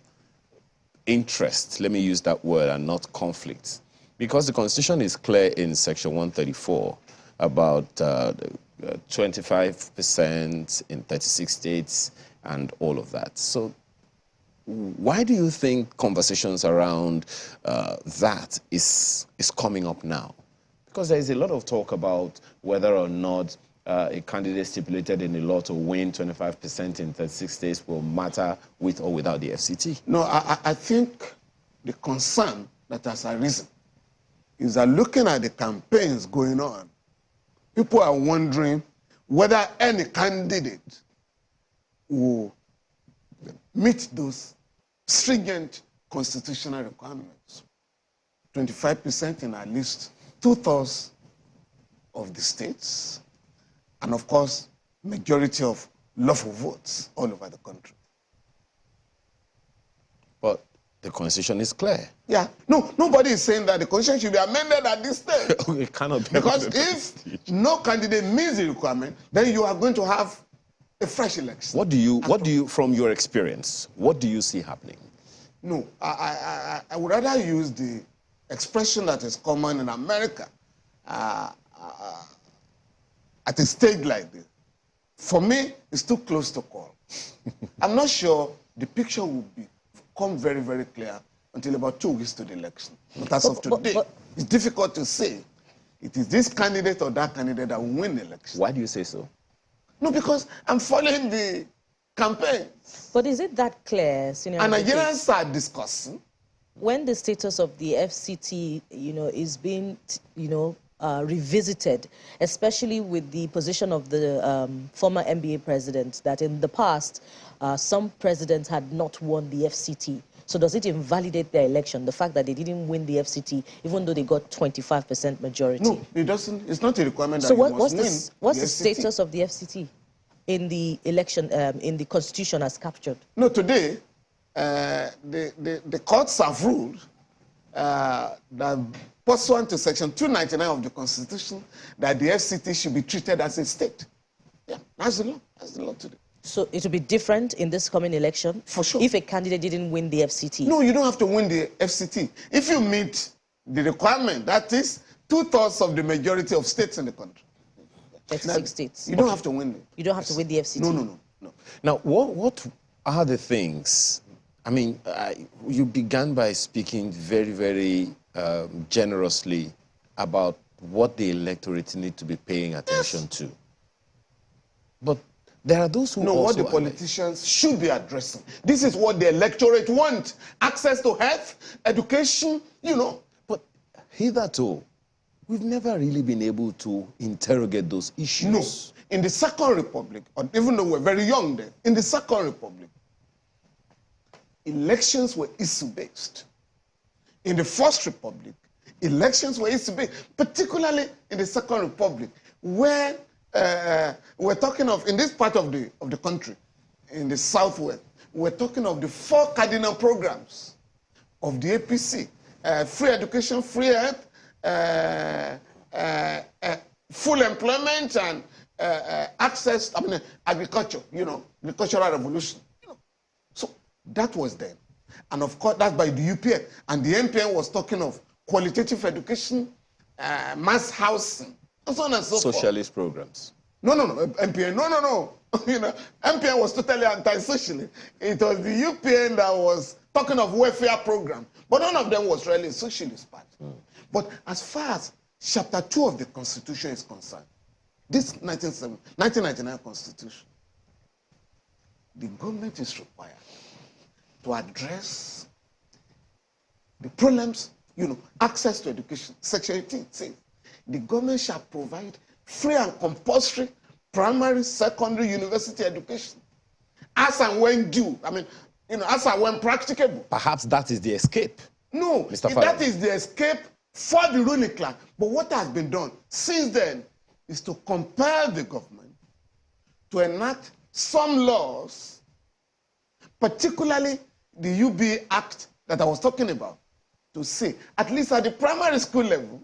interest, let me use that word, and not conflict. Because the Constitution is clear in Section 134 about 25% in 36 states and all of that. So why do you think conversations around that is coming up now? Because there is a lot of talk about whether or not a candidate stipulated in the law to win 25% in 36 states will matter with or without the FCT. No, I think the concern that has arisen is that looking at the campaigns going on, people are wondering whether any candidate will meet those stringent constitutional requirements. 25% in at least 2/3 of the states, and of course, majority of lawful votes all over the country. But the Constitution is clear. Yeah, no, nobody is saying that the Constitution should be amended at this stage. It cannot be Because amended at if this stage. no candidate meets the requirement, then you are going to have a fresh election. What do you, from your experience, what do you see happening? No, I would rather use the expression that is common in America at a stage like this. For me, it's too close to call. I'm not sure the picture will become very, very clear until about 2 weeks to the election. But as of today, it's difficult to say it is this candidate or that candidate that will win the election. Why do you say so? No, because I'm following the campaign. But is it that clear, Senior? And Nigerians are discussing. When the status of the FCT, is being, revisited, especially with the position of the former NBA president, that in the past, some presidents had not won the FCT. So does it invalidate their election, the fact that they didn't win the FCT, even though they got 25% majority? No, it doesn't. It's not a requirement that So you must win. What's the status of the FCT in the election, in the Constitution as captured? No, today, the courts have ruled that pursuant to Section 299 of the Constitution, that the FCT should be treated as a state. Yeah, that's the law. That's the law today. So it will be different in this coming election? For sure. If a candidate didn't win the FCT? No, you don't have to win the FCT. If you meet the requirement, that is 2/3 of the majority of states in the country. 36 states. You don't have to win it. You don't have to win the FCT? No. Now, what are the things? I mean, you began by speaking very, very generously about what the electorate need to be paying attention to. But there are those who what the politicians should be addressing. This is what the electorate want. Access to health, education, But hitherto, we've never really been able to interrogate those issues. No. In the Second Republic, or even though we're very young then, in the Second Republic, elections were issue-based. In the First Republic, elections were issue-based, particularly in the Second Republic, where we're talking of, in this part of the country, in the Southwest, we're talking of the 4 cardinal programs of the APC. Free education, free health, full employment, and access, agriculture, agricultural revolution. So that was then. And of course, that's by the UPN. And the MPN was talking of qualitative education, mass housing, and so on and so forth. Socialist programs. No, MPN, no. You know, MPN was totally anti-socialist. It was the UPN that was talking of welfare program, but none of them was really a socialist party. But as far as Chapter 2 of the Constitution is concerned, this 1999 Constitution, the government is required to address the problems, you know, access to education. Section 18 says, the government shall provide free and compulsory primary, secondary, university education, as and when due. I mean, you know, as and when practicable. Perhaps that is the escape. No, Mr. Falana. That is the escape for the ruling class. But what has been done since then is to compel the government to enact some laws, particularly the UB Act that I was talking about, to say, at least at the primary school level,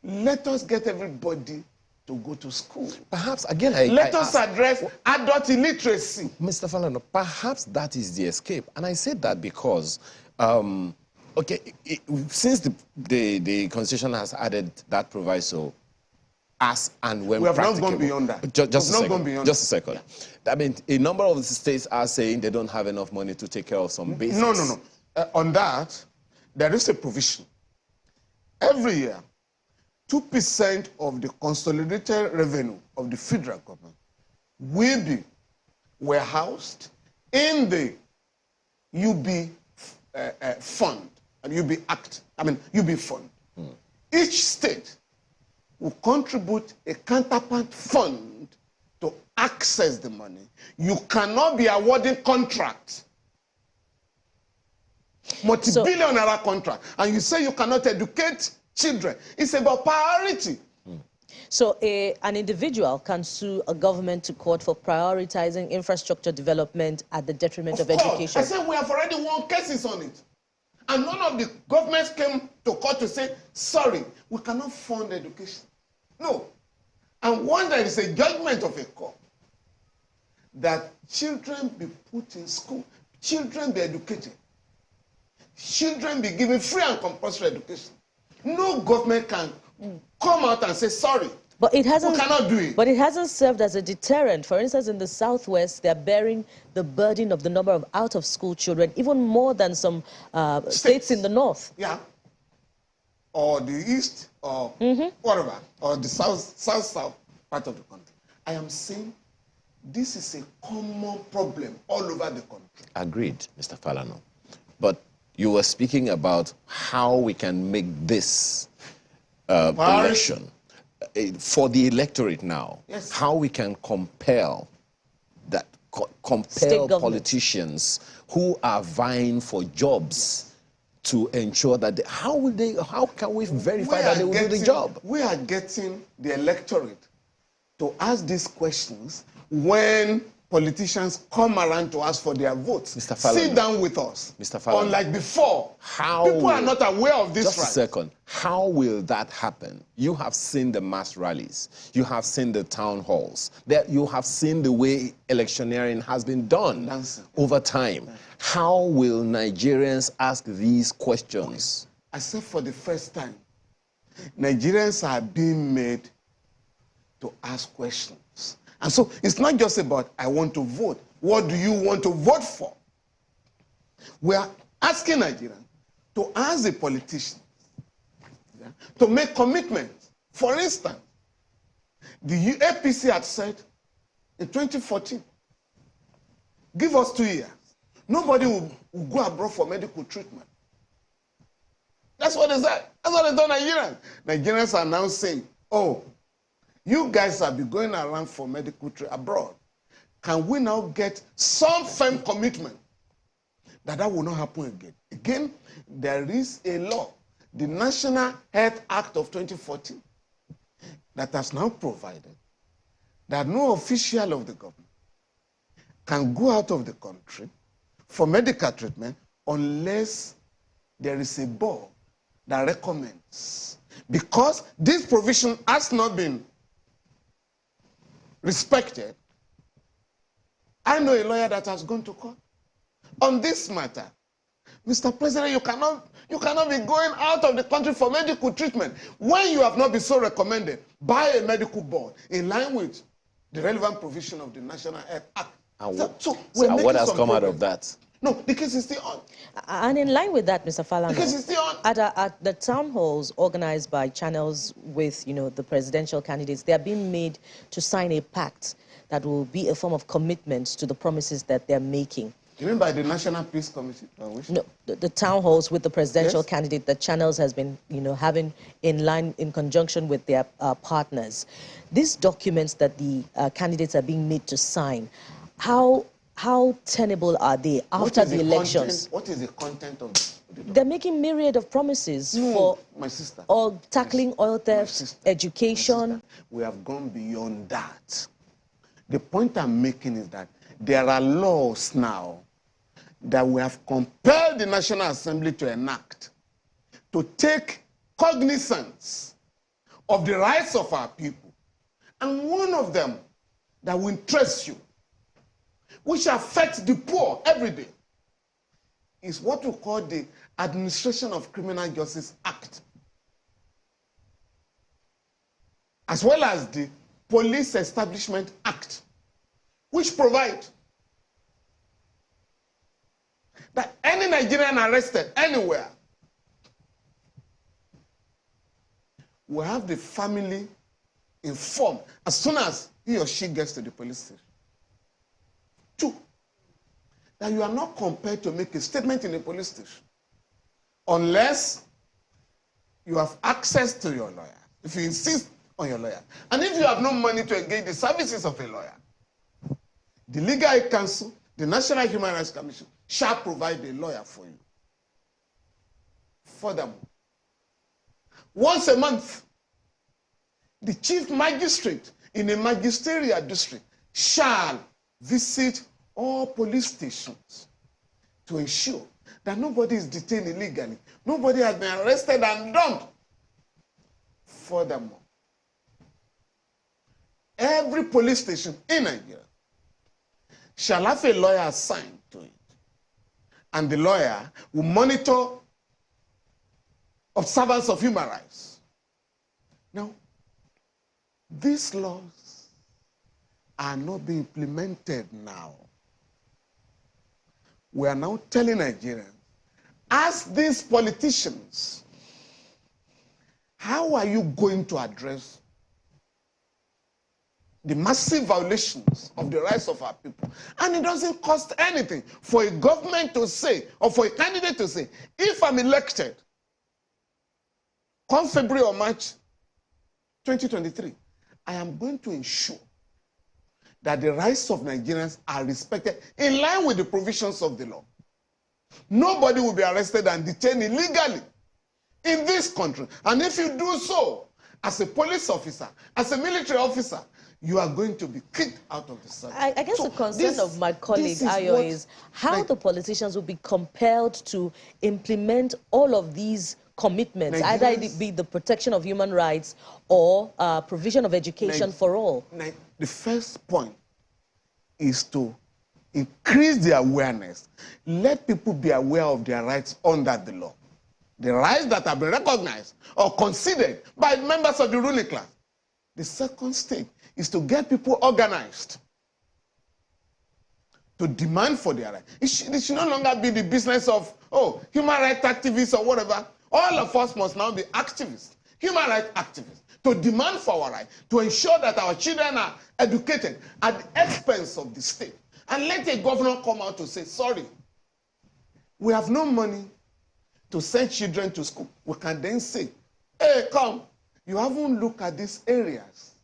let us get everybody to go to school. Perhaps, again, let us address adult illiteracy. Mr. Falana, perhaps that is the escape. And I said that because, okay, since the Constitution has added that proviso, as and when we have not practicable. gone beyond that. Just a second. Yeah. I mean, a number of the states are saying they don't have enough money to take care of some basics. No. On that, there is a provision. Every year, 2% of the consolidated revenue of the federal government will be warehoused in the UB fund, and UB Act, UB fund. Each state will contribute a counterpart fund to access the money. You cannot be awarding contracts, multi-billion-dollar contract, and you say you cannot educate children. It's about priority. So an individual can sue a government to court for prioritizing infrastructure development at the detriment of education. I said we have already won cases on it. And none of the governments came to court to say, sorry, we cannot fund education. No. And once there is a judgment of a court that children be put in school, children be educated, children be given free and compulsory education, no government can come out and say, sorry, but it hasn't, we cannot do it. But it hasn't served as a deterrent. For instance, in the Southwest, they're bearing the burden of the number of out-of-school children, even more than some states in the North. Yeah. Or the East, or whatever, or the South part of the country. I am saying this is a common problem all over the country. Agreed, Mr. Falana. But you were speaking about how we can make this election for the electorate now. Yes. How we can compel that politicians who are vying for jobs to ensure that how can we verify that they will do the job? We are getting the electorate to ask these questions when politicians come around to ask for their votes. Mr. Falana, sit down with us. Mr. Falana, unlike before, people are not aware of this. Just a second. How will that happen? You have seen the mass rallies. You have seen the town halls. You have seen the way electioneering has been done over time. How will Nigerians ask these questions? Okay. I said for the first time, Nigerians are being made to ask questions. And so it's not just about, I want to vote. What do you want to vote for? We are asking Nigerians to ask the politicians to make commitments. For instance, the APC had said in 2014, give us 2 years. Nobody will go abroad for medical treatment. That's what they said. That's what they told Nigerians. Nigerians are now saying, oh, you guys have been going around for medical treatment abroad. Can we now get some firm commitment that will not happen again? Again, there is a law, the National Health Act of 2014, that has now provided that no official of the government can go out of the country for medical treatment unless there is a board that recommends. Because this provision has not been respected, I know a lawyer that has gone to court on this matter. Mr. President, you cannot be going out of the country for medical treatment when you have not been so recommended by a medical board in line with the relevant provision of the National Health Act. And what has come out of that? No, the case is still on. And in line with that, Mr. Falana, The case is still on. at the town halls organized by channels with, the presidential candidates, they are being made to sign a pact that will be a form of commitment to the promises that they're making. You mean by the National Peace Committee? No, the town halls with the presidential candidate that channels has been, having in conjunction with their partners. These documents that the candidates are being made to sign, how tenable are they after the elections? What is the content of it? They're making myriad of promises for my sister. Or tackling oil theft, education. We have gone beyond that. The point I'm making is that there are laws now that we have compelled the National Assembly to enact to take cognizance of the rights of our people. And one of them that will interest you, which affects the poor every day, is what we call the Administration of Criminal Justice Act, as well as the Police Establishment Act, which provide that any Nigerian arrested anywhere will have the family informed as soon as he or she gets to the police station. 2, that you are not compelled to make a statement in a police station unless you have access to your lawyer, if you insist on your lawyer. And if you have no money to engage the services of a lawyer, the Legal Aid Council, the National Human Rights Commission, shall provide a lawyer for you. Furthermore, once a month, the chief magistrate in a magisterial district shall visit all police stations to ensure that nobody is detained illegally, nobody has been arrested and dumped. Furthermore, every police station in Nigeria shall have a lawyer assigned to it, and the lawyer will monitor observance of human rights. Now, these laws are not being implemented now. We are now telling Nigerians, ask these politicians, how are you going to address the massive violations of the rights of our people? And it doesn't cost anything for a government to say, or for a candidate to say, if I'm elected, come February or March 2023, I am going to ensure that the rights of Nigerians are respected in line with the provisions of the law. Nobody will be arrested and detained illegally in this country. And if you do so, as a police officer, as a military officer, you are going to be kicked out of the service. I guess the concern of my colleague Ayo is how the politicians will be compelled to implement all of these commitments, either it be the protection of human rights or provision of education for all. The first point is to increase the awareness. Let people be aware of their rights under the law. The rights that have been recognized or considered by members of the ruling class. The second stage is to get people organized to demand for their rights. It should no longer be the business of, human rights activists or whatever. All of us must now be activists, human rights activists, to demand for our rights, to ensure that our children are educated at the expense of the state. And let a governor come out to say, sorry, we have no money to send children to school. We can then say, hey, come, you haven't looked at these areas.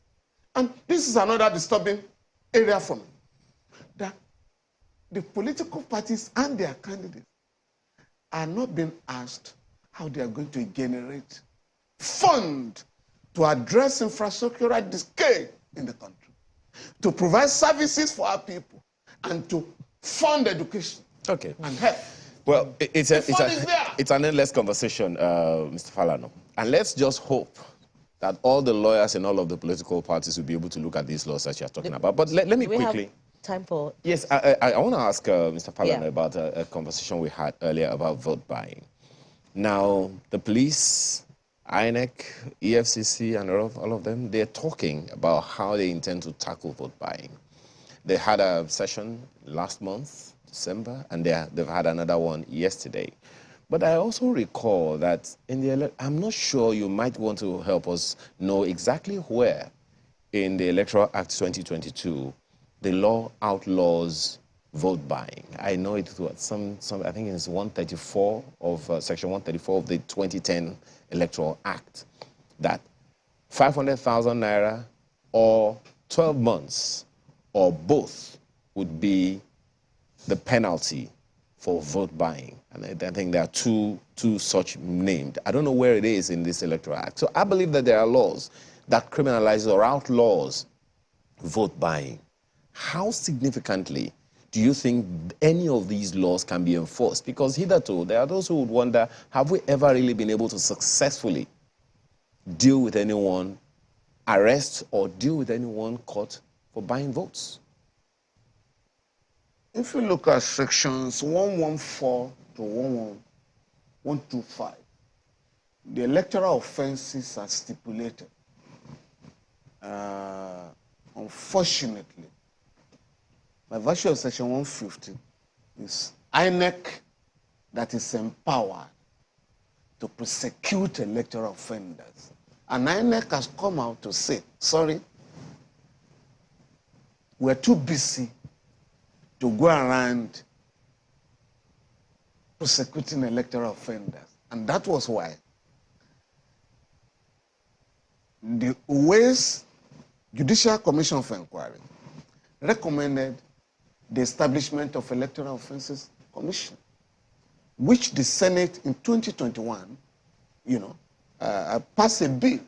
And this is another disturbing area for me. That the political parties and their candidates are not being asked how they are going to generate fund to address infrastructural decay in the country, to provide services for our people, and to fund education and health. Well, it's an endless conversation, Mr. Falana. And let's just hope that all the lawyers and all of the political parties will be able to look at these laws that you're talking about. But let me quickly... time for... Yes, I want to ask Mr. Falana Yeah. about a conversation we had earlier about vote buying. Now, the police, INEC, EFCC, and all of them, they're talking about how they intend to tackle vote buying. They had a session last month, December, and they've had another one yesterday. But I also recall that in the I'm not sure, you might want to help us know exactly where in the Electoral Act 2022 the law outlaws vote buying. I know it was some I think it's 134 of section 134 of the 2010 Electoral Act, that 500,000 naira or 12 months or both would be the penalty for vote buying. And I think there are two such named. I don't know where it is in this Electoral Act. So I believe that there are laws that criminalize or outlaws vote buying. How significantly do you think any of these laws can be enforced? Because hitherto, there are those who would wonder, have we ever really been able to successfully deal with anyone, arrest or deal with anyone caught for buying votes? If you look at sections 114 to 125, the electoral offenses are stipulated. Unfortunately, by virtue of section 150, it's INEC that is empowered to prosecute electoral offenders. And INEC has come out to say, sorry, we're too busy to go around prosecuting electoral offenders. And that was why the Ways Judicial Commission of Inquiry recommended the establishment of Electoral Offenses Commission, which the Senate in 2021, passed a bill,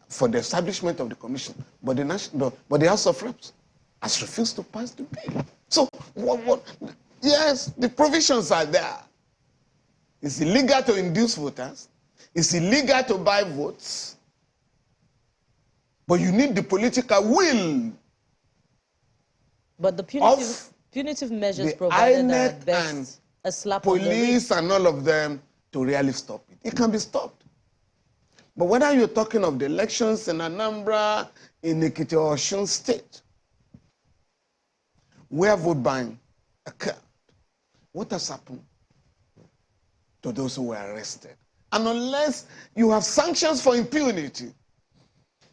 for the establishment of the commission, but the House of Reps has refused to pass the bill. So, yes, the provisions are there. It's illegal to induce voters. It's illegal to buy votes. But you need the political will. But the punitive measures provided are at best a slap on the wrist. Police and all of them to really stop it. It can be stopped. But whether you're talking of the elections in Anambra, in Ekiti or Osun State, where vote buying occurred, what has happened to those who were arrested? And unless you have sanctions for impunity,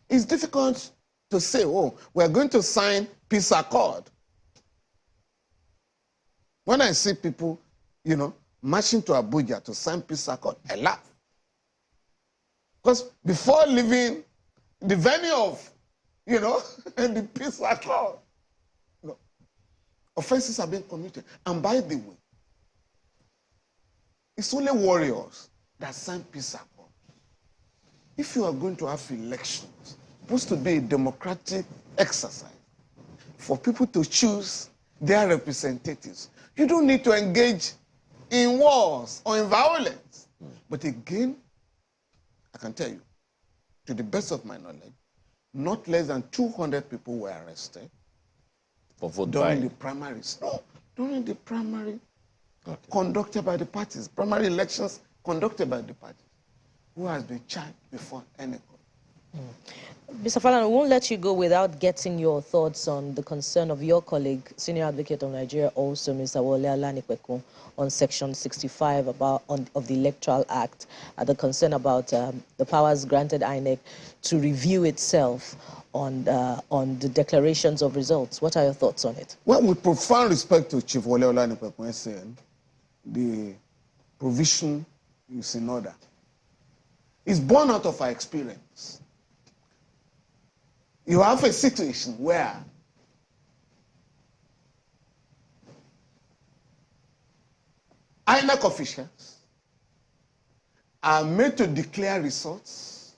it's difficult to say, oh, we're going to sign peace accord. When I see people, marching to Abuja to sign peace accord, I laugh. Because before leaving the venue of, the peace accord, offenses have been committed. And by the way, it's only warriors that sign peace accord. If you are going to have elections, supposed to be a democratic exercise for people to choose their representatives, you don't need to engage in wars or in violence. But again, I can tell you, to the best of my knowledge, not less than 200 people were arrested for vote during buying. the primaries. No, during the primary conducted by the parties, primary elections conducted by the parties, who has been charged before any court. Mr. Falana, I won't let you go without getting your thoughts on the concern of your colleague, Senior Advocate of Nigeria, also Mr. Wole Alanipekun, on Section 65 of the Electoral Act, the concern about the powers granted INEC to review itself on the declarations of results. What are your thoughts on it? Well, with profound respect to Chief Wole Alanipekun saying, the provision is in order. It's born out of our experience. You have a situation where INEC officials are made to declare results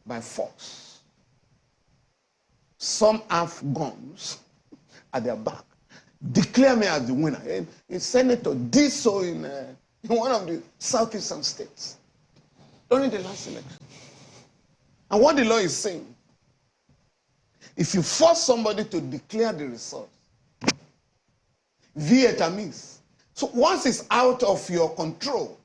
by force. Some have guns at their back. Declare me as the winner. And a senator did so in one of the southeastern states during the last election. And what the law is saying if you force somebody to declare the result via a means, so once it's out of your control,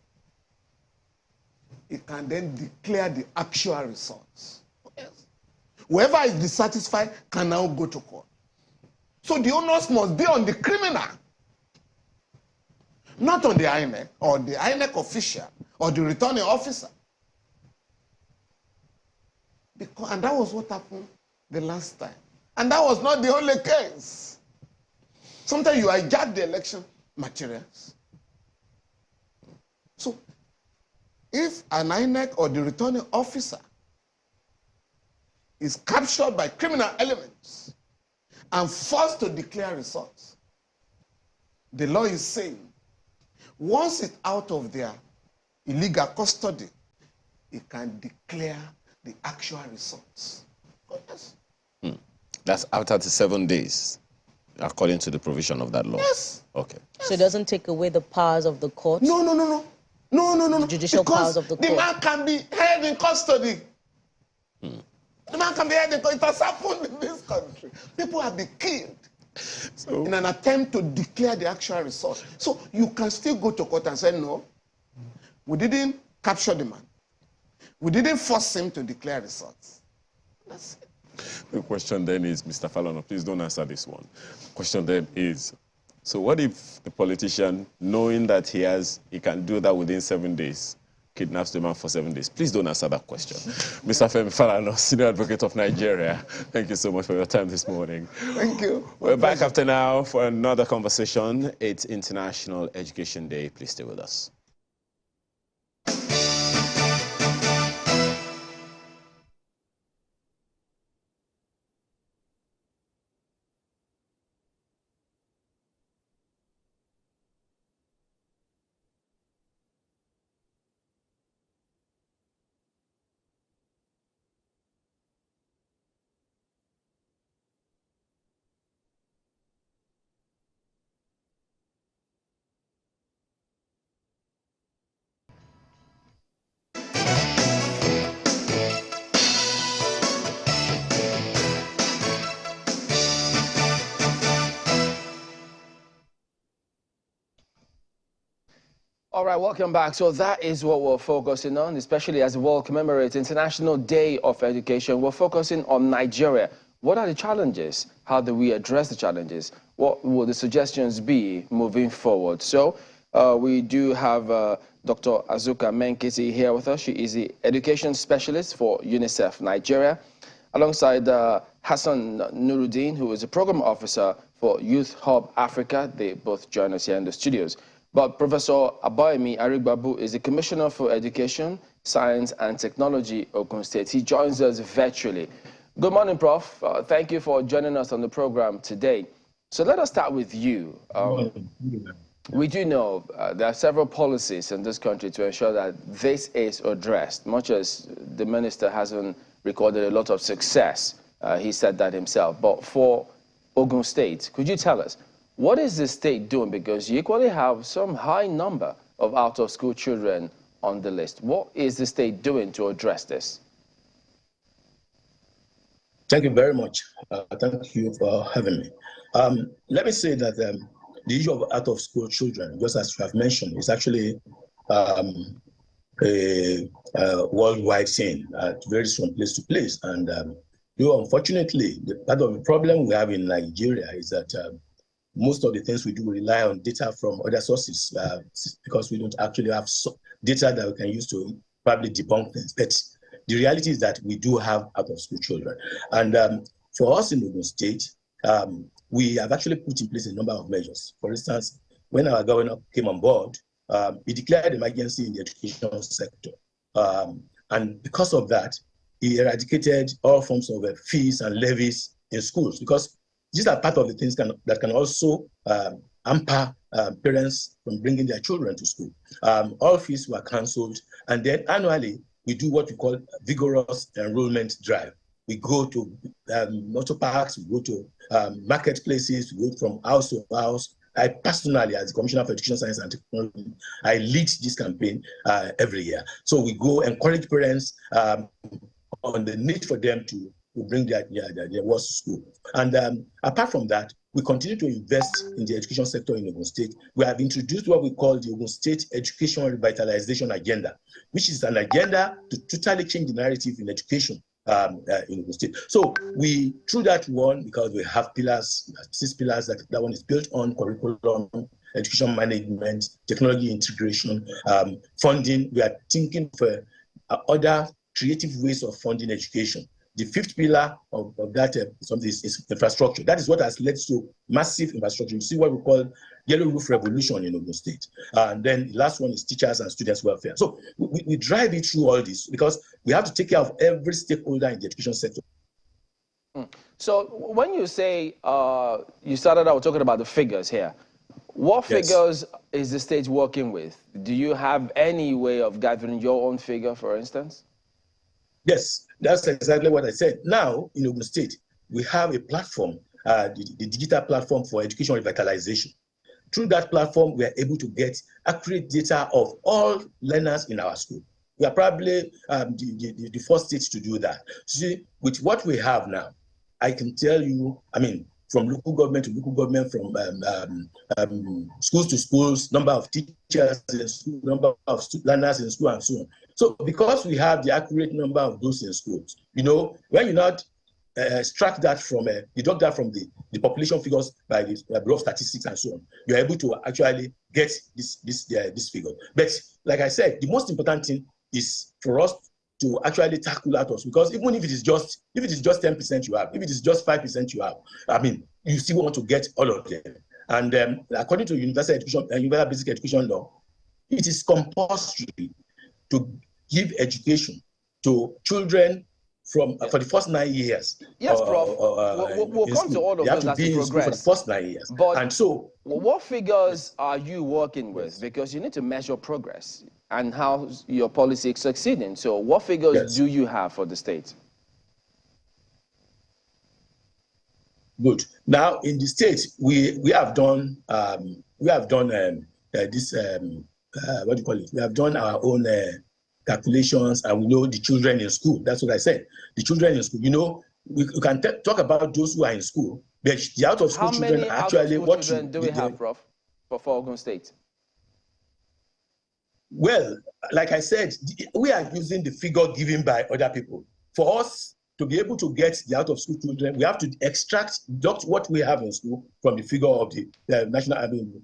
you can then declare the actual results. Yes. Whoever is dissatisfied can now go to court. So the onus must be on the criminal, not on the INEC or the INEC official or the returning officer. And that was what happened the last time. And that was not the only case. Sometimes you hijack the election materials. So if an INEC or the returning officer is captured by criminal elements and forced to declare results, the law is saying once it's out of their illegal custody, it can declare the actual results. Oh, yes. That's after the 7 days, according to the provision of that law. Yes. Okay. So it doesn't take away the powers of the court? No. The judicial powers of the court. The man can be held in custody. The man can be held in custody. It has happened in this country. People have been killed in an attempt to declare the actual result. So you can still go to court and say, no, we didn't capture the man. We didn't force him to declare results. That's it. The question then is, Mr. Falana, please don't answer this one. The question then is, so what if the politician, knowing that he can do that within 7 days, kidnaps the man for 7 days? Please don't answer that question. Mr. Femi Falana, Senior Advocate of Nigeria, thank you so much for your time this morning. Thank you. We're back after now for another conversation. It's International Education Day. Please stay with us. All right, welcome back. So that is what we're focusing on, especially as the world commemorates International Day of Education. We're focusing on Nigeria. What are the challenges? How do we address the challenges? What will the suggestions be moving forward? So we do have Dr. Azuka Menkisi here with us. She is the education specialist for UNICEF Nigeria, alongside Hassan Nuruddin, who is a program officer for Youth Hub Africa. They both join us here in the studios. But Professor Abayemi Arigbabu is the Commissioner for Education, Science and Technology, Ogun State. He joins us virtually. Good morning, Prof. Thank you for joining us on the program today. So let us start with you. We do know there are several policies in this country to ensure that this is addressed, much as the minister hasn't recorded a lot of success. He said that himself. But for Ogun State, could you tell us, what is the state doing? Because you equally have some high number of out-of-school children on the list. What is the state doing to address this? Thank you very much. Thank you for having me. Let me say that the issue of out-of-school children, just as you have mentioned, is actually a worldwide thing. It varies from place to place. And unfortunately, the part of the problem we have in Nigeria is that most of the things we do rely on data from other sources because we don't actually have data that we can use to probably debunk things. But the reality is that we do have out-of-school children. And for us in Ogun State, we have actually put in place a number of measures. For instance, when our governor came on board, he declared emergency in the education sector. And because of that, he eradicated all forms of fees and levies in schools, because these are part of the things that can also hamper parents from bringing their children to school. All fees were cancelled, and then annually we do what we call vigorous enrollment drive. We go to motor parks, we go to marketplaces, we go from house to house. I personally, as the Commissioner for Education, Science and Technology, I lead this campaign every year. So we go encourage parents on the need for them to to bring their works to school. And apart from that, we continue to invest in the education sector in Ogun State. We have introduced what we call the Ogun State Education Revitalization Agenda, which is an agenda to totally change the narrative in education in Ogun State. So we, through that one, because we have pillars, 6 pillars that one is built on: curriculum, education management, technology integration, funding. We are thinking for other creative ways of funding education. The 5th pillar of that is infrastructure. That is what has led to massive infrastructure. You see what we call yellow roof revolution in Ogun State. And then the last one is teachers and students' welfare. So we drive it through all this because we have to take care of every stakeholder in the education sector. So when you say, you started out talking about the figures here, what figures is the state working with? Do you have any way of gathering your own figure, for instance? Yes, that's exactly what I said. Now, in Ogun State, we have a platform, the digital platform for education revitalization. Through that platform, we are able to get accurate data of all learners in our school. We are probably the first state to do that. See, with what we have now, I can tell you, I mean, from local government to local government, from schools to schools, number of teachers in school, number of learners in school, and so on. So because we have the accurate number of those in schools, you know, when you not extract that from, deduct that from the population figures by the Bureau of Statistics and so on, you're able to actually get this figure. But like I said, the most important thing is for us to actually tackle out us, because even if it is just 10% you have, if it is just 5% you have, I mean, you still want to get all of them. And according to universal education, universal basic education law, it is compulsory to give education to children from for the first 9 years. Yes, Prof. We'll come to all of those as we progress. For the first 9 years. But and so, what figures are you working with? Because you need to measure progress and how your policy is succeeding. So what figures do you have for the state? Good. Now in the state, we have done this what do you call it? We have done our own calculations, and we know the children in school. That's what I said. The children in school. You know, we can talk about those who are in school, but the out of school children are actually what children do we have, Prof, for Ogun State? Well, like I said, we are using the figure given by other people. For us to be able to get the out-of-school children, we have to extract what we have in school from the figure of the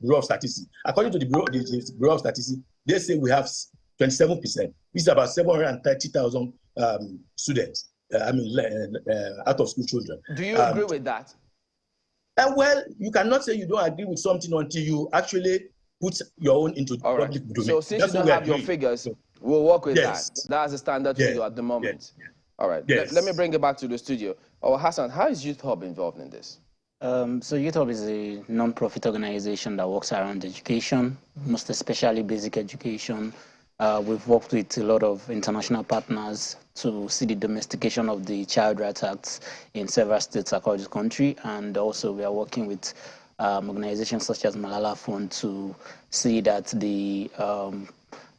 Bureau of Statistics. According to the Bureau of Statistics, they say we have 27%, which is about 730,000 students, out-of-school children. Do you agree with that? Well, you cannot say you don't agree with something until you actually put your own into public domain. So since you don't have your figures, we'll work with that. That's the standard figure at the moment. All right. Let me bring it back to the studio. Oh, Hassan, how is Youth Hub involved in this? So Youth Hub is a non-profit organization that works around education, most especially basic education. We've worked with a lot of international partners to see the domestication of the Child Rights Act in several states across the country, and also we are working with organizations such as Malala Fund to see that the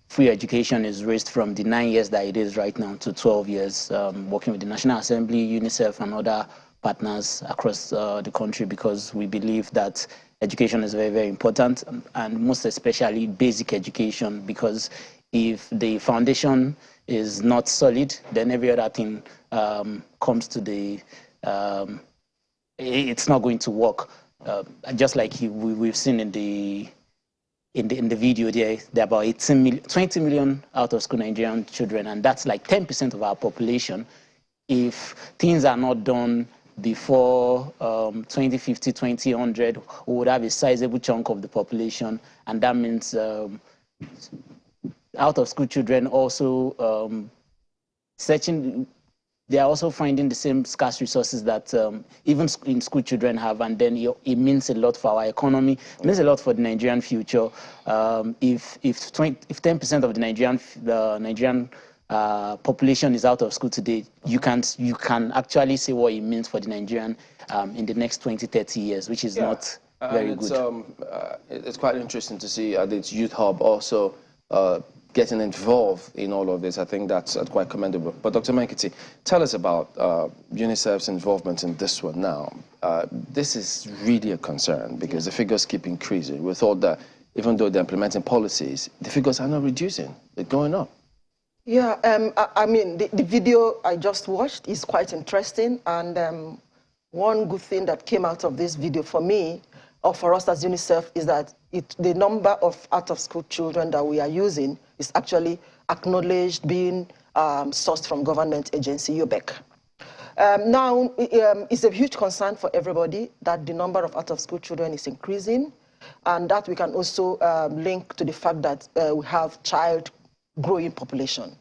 free education is raised from the 9 years that it is right now to 12 years, working with the National Assembly, UNICEF, and other partners across the country, because we believe that education is very, very important, and most especially basic education, because if the foundation is not solid, then every other thing comes to the, it's not going to work. Just like we've seen in the video, there are about 20 million out-of-school Nigerian children, and that's like 10% of our population. If things are not done before 2050, 2100, we would have a sizable chunk of the population, and that means out-of-school children also they are also finding the same scarce resources that even in school children have, and then it means a lot for our economy. It means a lot for the Nigerian future. If 10% of the Nigerian population is out of school today, you can actually see what it means for the Nigerian in the next 20, 30 years, which is not very good. It's quite interesting to see that Youth Hub also getting involved in all of this. I think that's quite commendable. But Dr. Mankiti, tell us about UNICEF's involvement in this one now. This is really a concern because the figures keep increasing. We thought that even though they're implementing policies, the figures are not reducing, they're going up. Yeah, I mean, the video I just watched is quite interesting, and one good thing that came out of this video for me, or for us as UNICEF, is that the number of out-of-school children that we are using is actually acknowledged being sourced from government agency, UBEC. Now, it's a huge concern for everybody that the number of out-of-school children is increasing, and that we can also link to the fact that we have child growing population.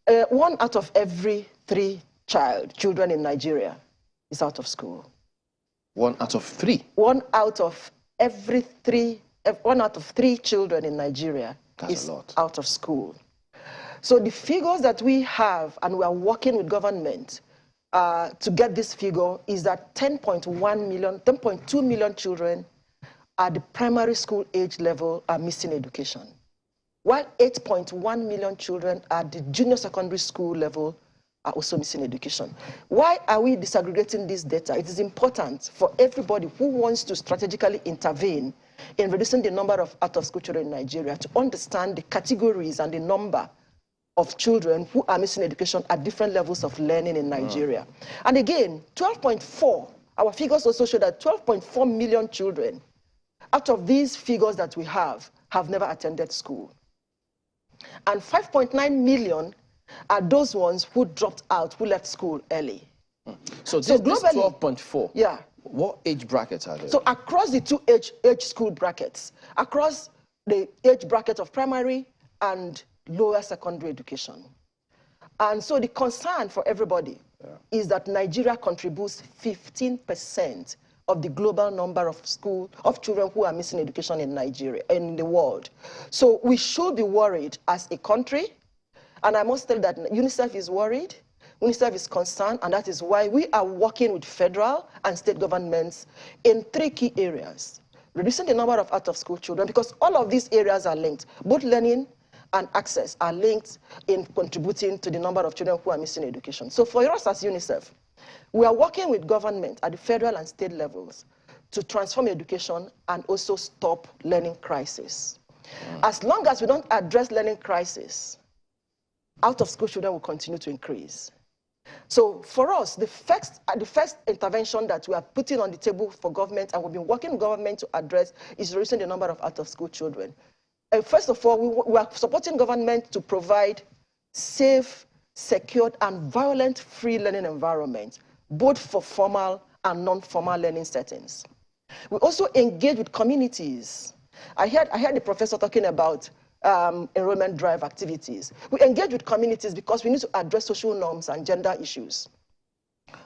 1 out of every 3 children in Nigeria is out of school. 1 out of 3? 1 out of 3 children in Nigeria is out of school. So the figures that we have, and we are working with government to get this figure, is that 10.2 million children at the primary school age level are missing education, while 8.1 million children at the junior secondary school level are also missing education. Why are we disaggregating this data? It is important for everybody who wants to strategically intervene in reducing the number of out-of-school children in Nigeria to understand the categories and the number of children who are missing education at different levels of learning in Nigeria. And again, 12.4, our figures also show that 12.4 million children out of these figures that we have never attended school. And 5.9 million are those ones who dropped out, who left school early. So this 12.4, yeah. What age brackets are there? So across the 2 age school brackets, across the age bracket of primary and lower secondary education. And so the concern for everybody is that Nigeria contributes 15% of the global number of children who are missing education in Nigeria, in the world. So we should be worried as a country. And I must tell you that UNICEF is worried, UNICEF is concerned, and that is why we are working with federal and state governments in 3 key areas. Reducing the number of out-of-school children, because all of these areas are linked. Both learning and access are linked in contributing to the number of children who are missing education. So for us as UNICEF, we are working with government at the federal and state levels to transform education and also stop learning crisis. As long as we don't address learning crisis, out-of-school children will continue to increase. So for us, the first intervention that we are putting on the table for government, and we've been working with government to address, is reducing the number of out-of-school children. First of all, we are supporting government to provide safe, secured, and violence-free learning environments, both for formal and non-formal learning settings. We also engage with communities. I heard the professor talking about enrollment drive activities. We engage with communities because we need to address social norms and gender issues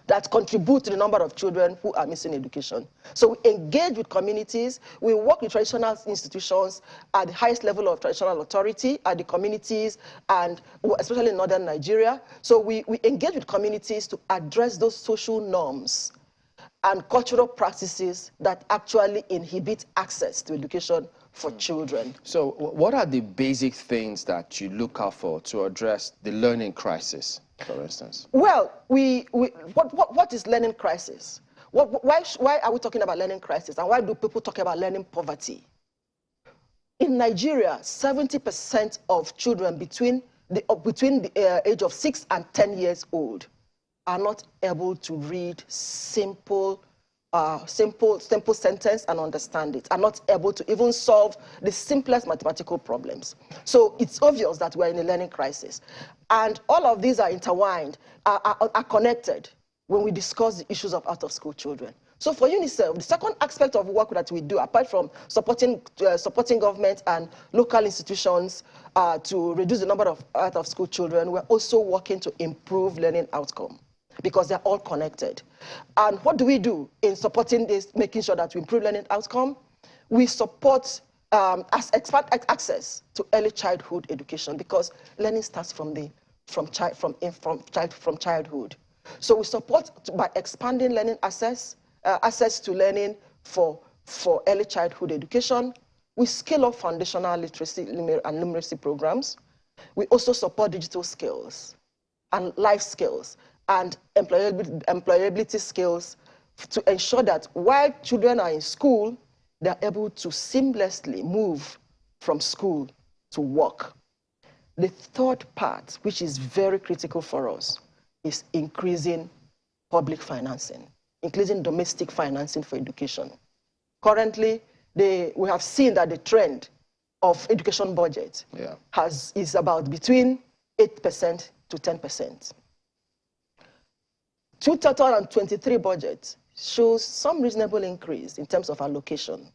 that contribute to the number of children who are missing education. So we engage with communities, we work with traditional institutions at the highest level of traditional authority, at the communities, and especially in northern Nigeria. So we engage with communities to address those social norms and cultural practices that actually inhibit access to education for children. So what are the basic things that you look out for to address the learning crisis, for instance? Well, what is learning crisis? Why are we talking about learning crisis? And why do people talk about learning poverty? In Nigeria, 70% of children between the age of 6 and 10 years old are not able to read simple sentence and understand it, are not able to even solve the simplest mathematical problems. So it's obvious that we're in a learning crisis. And all of these are intertwined, are connected when we discuss the issues of out-of-school children. So for UNICEF, the second aspect of work that we do, apart from supporting government and local institutions to reduce the number of out-of-school children, we're also working to improve learning outcome, because they're all connected. And what do we do in supporting this, making sure that we improve learning outcome? We support expand access to early childhood education, because learning starts from childhood. So we support by expanding learning access to learning for early childhood education. we scale up foundational literacy and numeracy programs. We also support digital skills and life skills and employability skills to ensure that while children are in school, they're able to seamlessly move from school to work. The third part, which is very critical for us, is increasing public financing, increasing domestic financing for education. Currently, we have seen that the trend of education budget is about between 8% to 10%. 2023 budget shows some reasonable increase in terms of allocation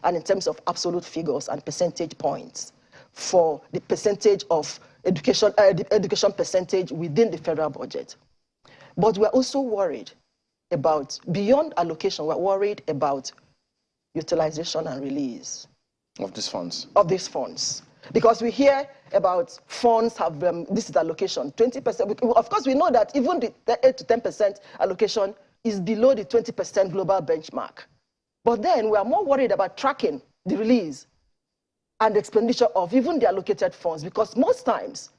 and in terms of absolute figures and percentage points for the percentage of education, the education percentage within the federal budget. But we're also worried about, beyond allocation, we're worried about utilization and release. Of these funds? Of these funds. Because we hear about funds have, this is allocation, 20%. Of course, we know that even the 8 to 10% allocation is below the 20% global benchmark. But then we are more worried about tracking the release and the expenditure of even the allocated funds, because most times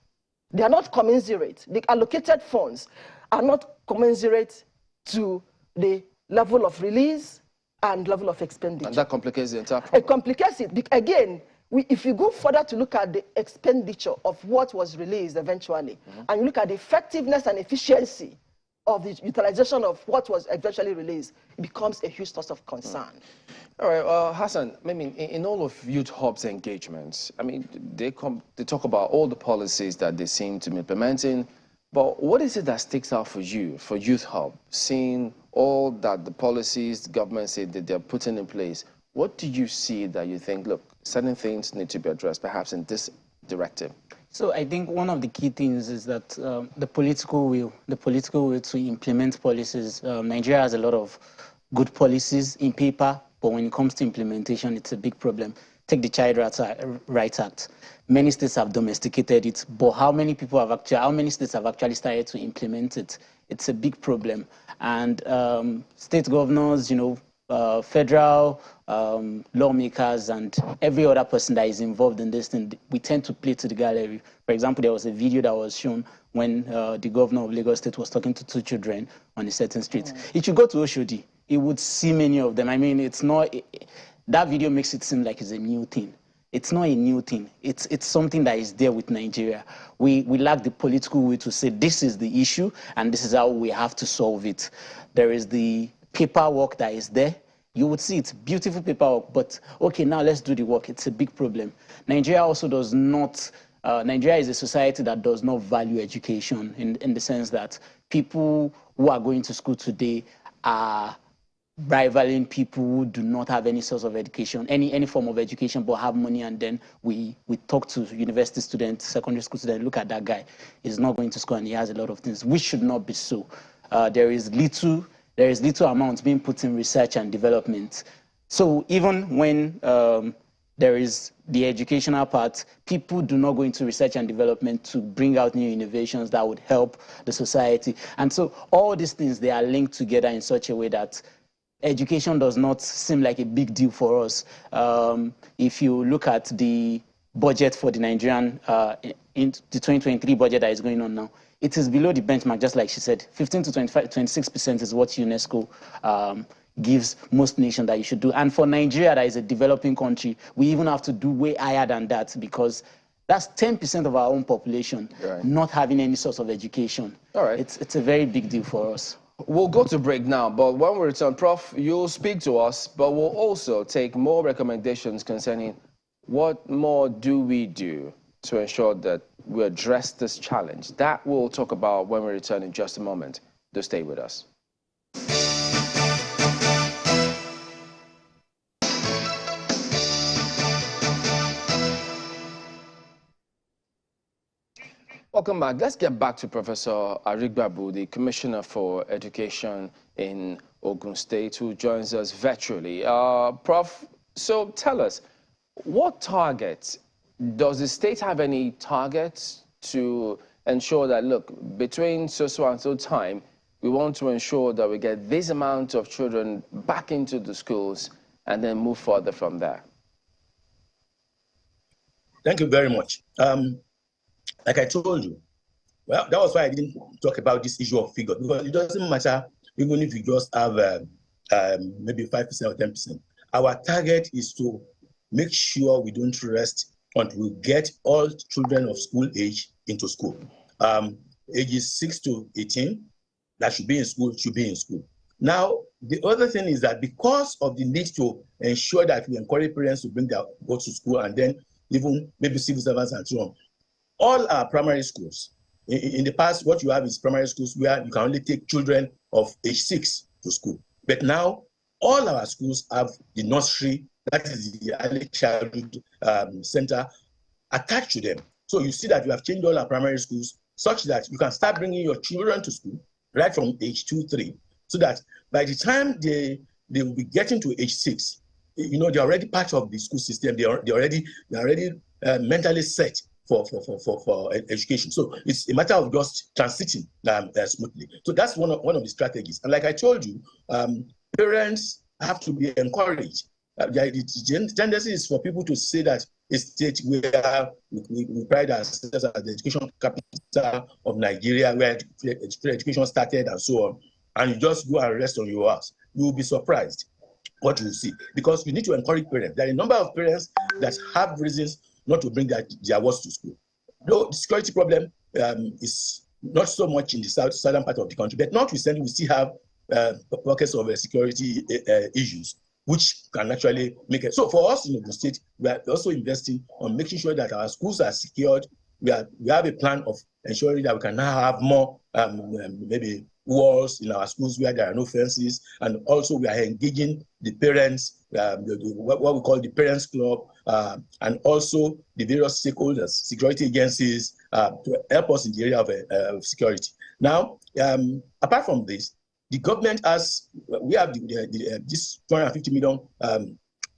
they are not commensurate. The allocated funds are not commensurate to the level of release and level of expenditure. And that complicates the entire problem. It complicates it. Again, if you go further to look at the expenditure of what was released eventually, and you look at the effectiveness and efficiency of the utilization of what was eventually released, it becomes a huge source of concern. All right, Hassan, I mean, in all of Youth Hub's engagements, I mean, they talk about all the policies that they seem to be implementing, but what is it that sticks out for you, for Youth Hub, seeing all that the policies the government said that they're putting in place? What do you see that you think, look, certain things need to be addressed, perhaps in this directive? So I think one of the key things is that the political will to implement policies. Nigeria has a lot of good policies in paper, but when it comes to implementation, it's a big problem. Take the Child Rights Act. Many states have domesticated it, but how many states have actually started to implement it? It's a big problem. And state governors, you know, federal lawmakers and every other person that is involved in this thing, we tend to play to the gallery. For example, there was a video that was shown when the governor of Lagos State was talking to 2 children on a certain street. If you go to Oshodi, you would see many of them. I mean, it's not, that video makes it seem like it's a new thing. It's not a new thing. It's something that is there with Nigeria. We lack the political will to say this is the issue and this is how we have to solve it. There is the paperwork that is there. You would see it's beautiful paperwork, but okay, now let's do the work. It's a big problem. Nigeria also does not, Nigeria is a society that does not value education in the sense that people who are going to school today are rivaling people who do not have any source of education, any form of education, but have money, and then we talk to university students, secondary school students, look at that guy, he's not going to school and he has a lot of things, which should not be so. There is little amount being put in research and development. So even when there is the educational part, people do not go into research and development to bring out new innovations that would help the society. And so all these things, they are linked together in such a way that education does not seem like a big deal for us. If you look at the budget for the Nigerian, in the 2023 budget that is going on now, it is below the benchmark, just like she said. 15 to 26% is what UNESCO gives most nations that you should do. And for Nigeria, that is a developing country, we even have to do way higher than that, because that's 10% of our own population not having any source of education. All right. It's a very big deal for us. We'll go to break now, but when we return, Prof, you'll speak to us, but we'll also take more recommendations concerning what more do we do to ensure that we address this challenge. That we'll talk about when we return in just a moment. Do stay with us. Welcome back. Let's get back to Professor Arigbabu, the Commissioner for Education in Ogun State, who joins us virtually. Prof, so tell us, what targets, does the state have any targets to ensure that, look, between so and so time, we want to ensure that we get this amount of children back into the schools and then move further from there? Thank you very much. Like I told you, well, that was why I didn't talk about this issue of figure, because it doesn't matter even if you just have maybe 5% or 10%. Our target is to make sure we don't rest until we get all children of school age into school. Ages 6 to 18 that should be in school should be in school. Now, the other thing is that because of the need to ensure that we encourage parents to bring their go to school, and then even maybe civil servants and so on, all our primary schools, in the past, what you have is primary schools where you can only take children of age 6 to school. But now, all our schools have the nursery, that is the early childhood center, attached to them. So you see that we have changed all our primary schools such that you can start bringing your children to school right from age 2, 3, so that by the time they will be getting to age 6, you know, they're already part of the school system. They're already mentally set for education. So it's a matter of just transiting smoothly. So that's one of the strategies. And like I told you, parents have to be encouraged. The tendency is for people to say that a state where we pride ourselves as the education capital of Nigeria, where education started and so on, and you just go and rest on your ass, you will be surprised what you see, because you need to encourage parents. There are a number of parents that have reasons not to bring their wards to school. Though the security problem is not so much in the southern part of the country, but notwithstanding, we still have pockets of security issues, which can actually make it. So for us in Ogun State, we are also investing on making sure that our schools are secured. We have a plan of ensuring that we can now have more maybe walls in our schools where there are no fences, and also we are engaging the parents, what we call the parents club, and also the various stakeholders, security agencies, to help us in the area of security. Now, apart from this, the government we have this 250 million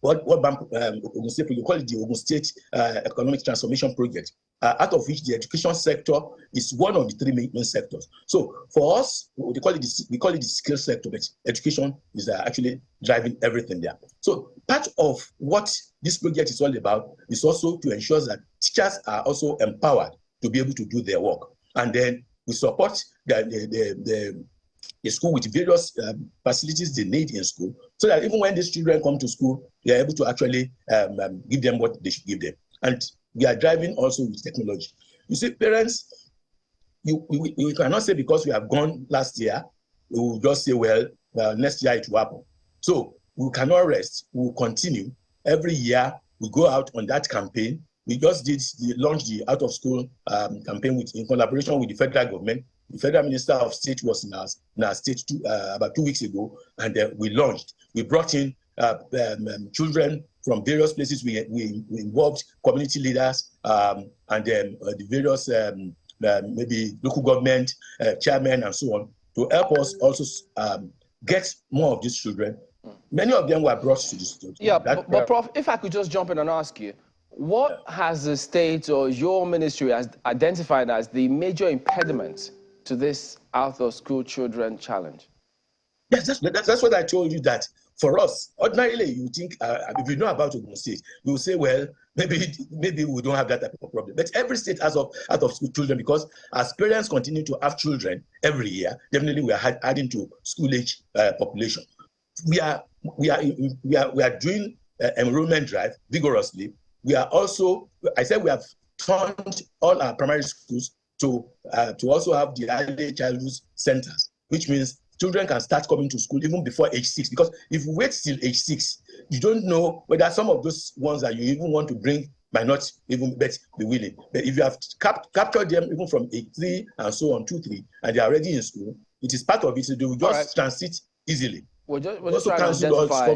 World Bank Ogun State, we call it the Ogun State Economic Transformation Project, out of which the education sector is one of the 3 main sectors. So for us, we call it the skill sector, but education is actually driving everything there. So part of what this project is all about is also to ensure that teachers are also empowered to be able to do their work, and then we support the school with various facilities they need in school, so that even when these children come to school, they are able to actually give them what they should give them. And we are driving also with technology. You see, parents, you cannot say because we have gone last year, we will just say, well, next year it will happen. So we cannot rest. We will continue. Every year, we go out on that campaign. We just launched the Out of School campaign in collaboration with the federal government. The federal minister of state was in our state about 2 weeks ago, and we launched. We brought in children from various places. We involved community leaders and then the various maybe local government chairmen and so on, to help us also get more of these children. Many of them were brought to the state. Yeah, but Prof, if I could just jump in and ask you, what has the state or your ministry has identified as the major impediment to this out-of-school children challenge? Yes, that's what I told you, that for us, ordinarily, you think, if you know about Ogun State, you will say, well, maybe we don't have that type of problem. But every state has out-of-school children, because as parents continue to have children every year, definitely we are adding to school-age population. We are doing enrollment drive vigorously. We are also, I said, we have turned all our primary schools to also have the early childhood centers, which means children can start coming to school even before age 6. Because if you wait till age 6, you don't know whether some of those ones that you even want to bring might not even be willing. But if you have captured them even from age 3 and so on, 2, 3, and they are already in school, it is part of it. So they will just transit easily. We're just trying to identify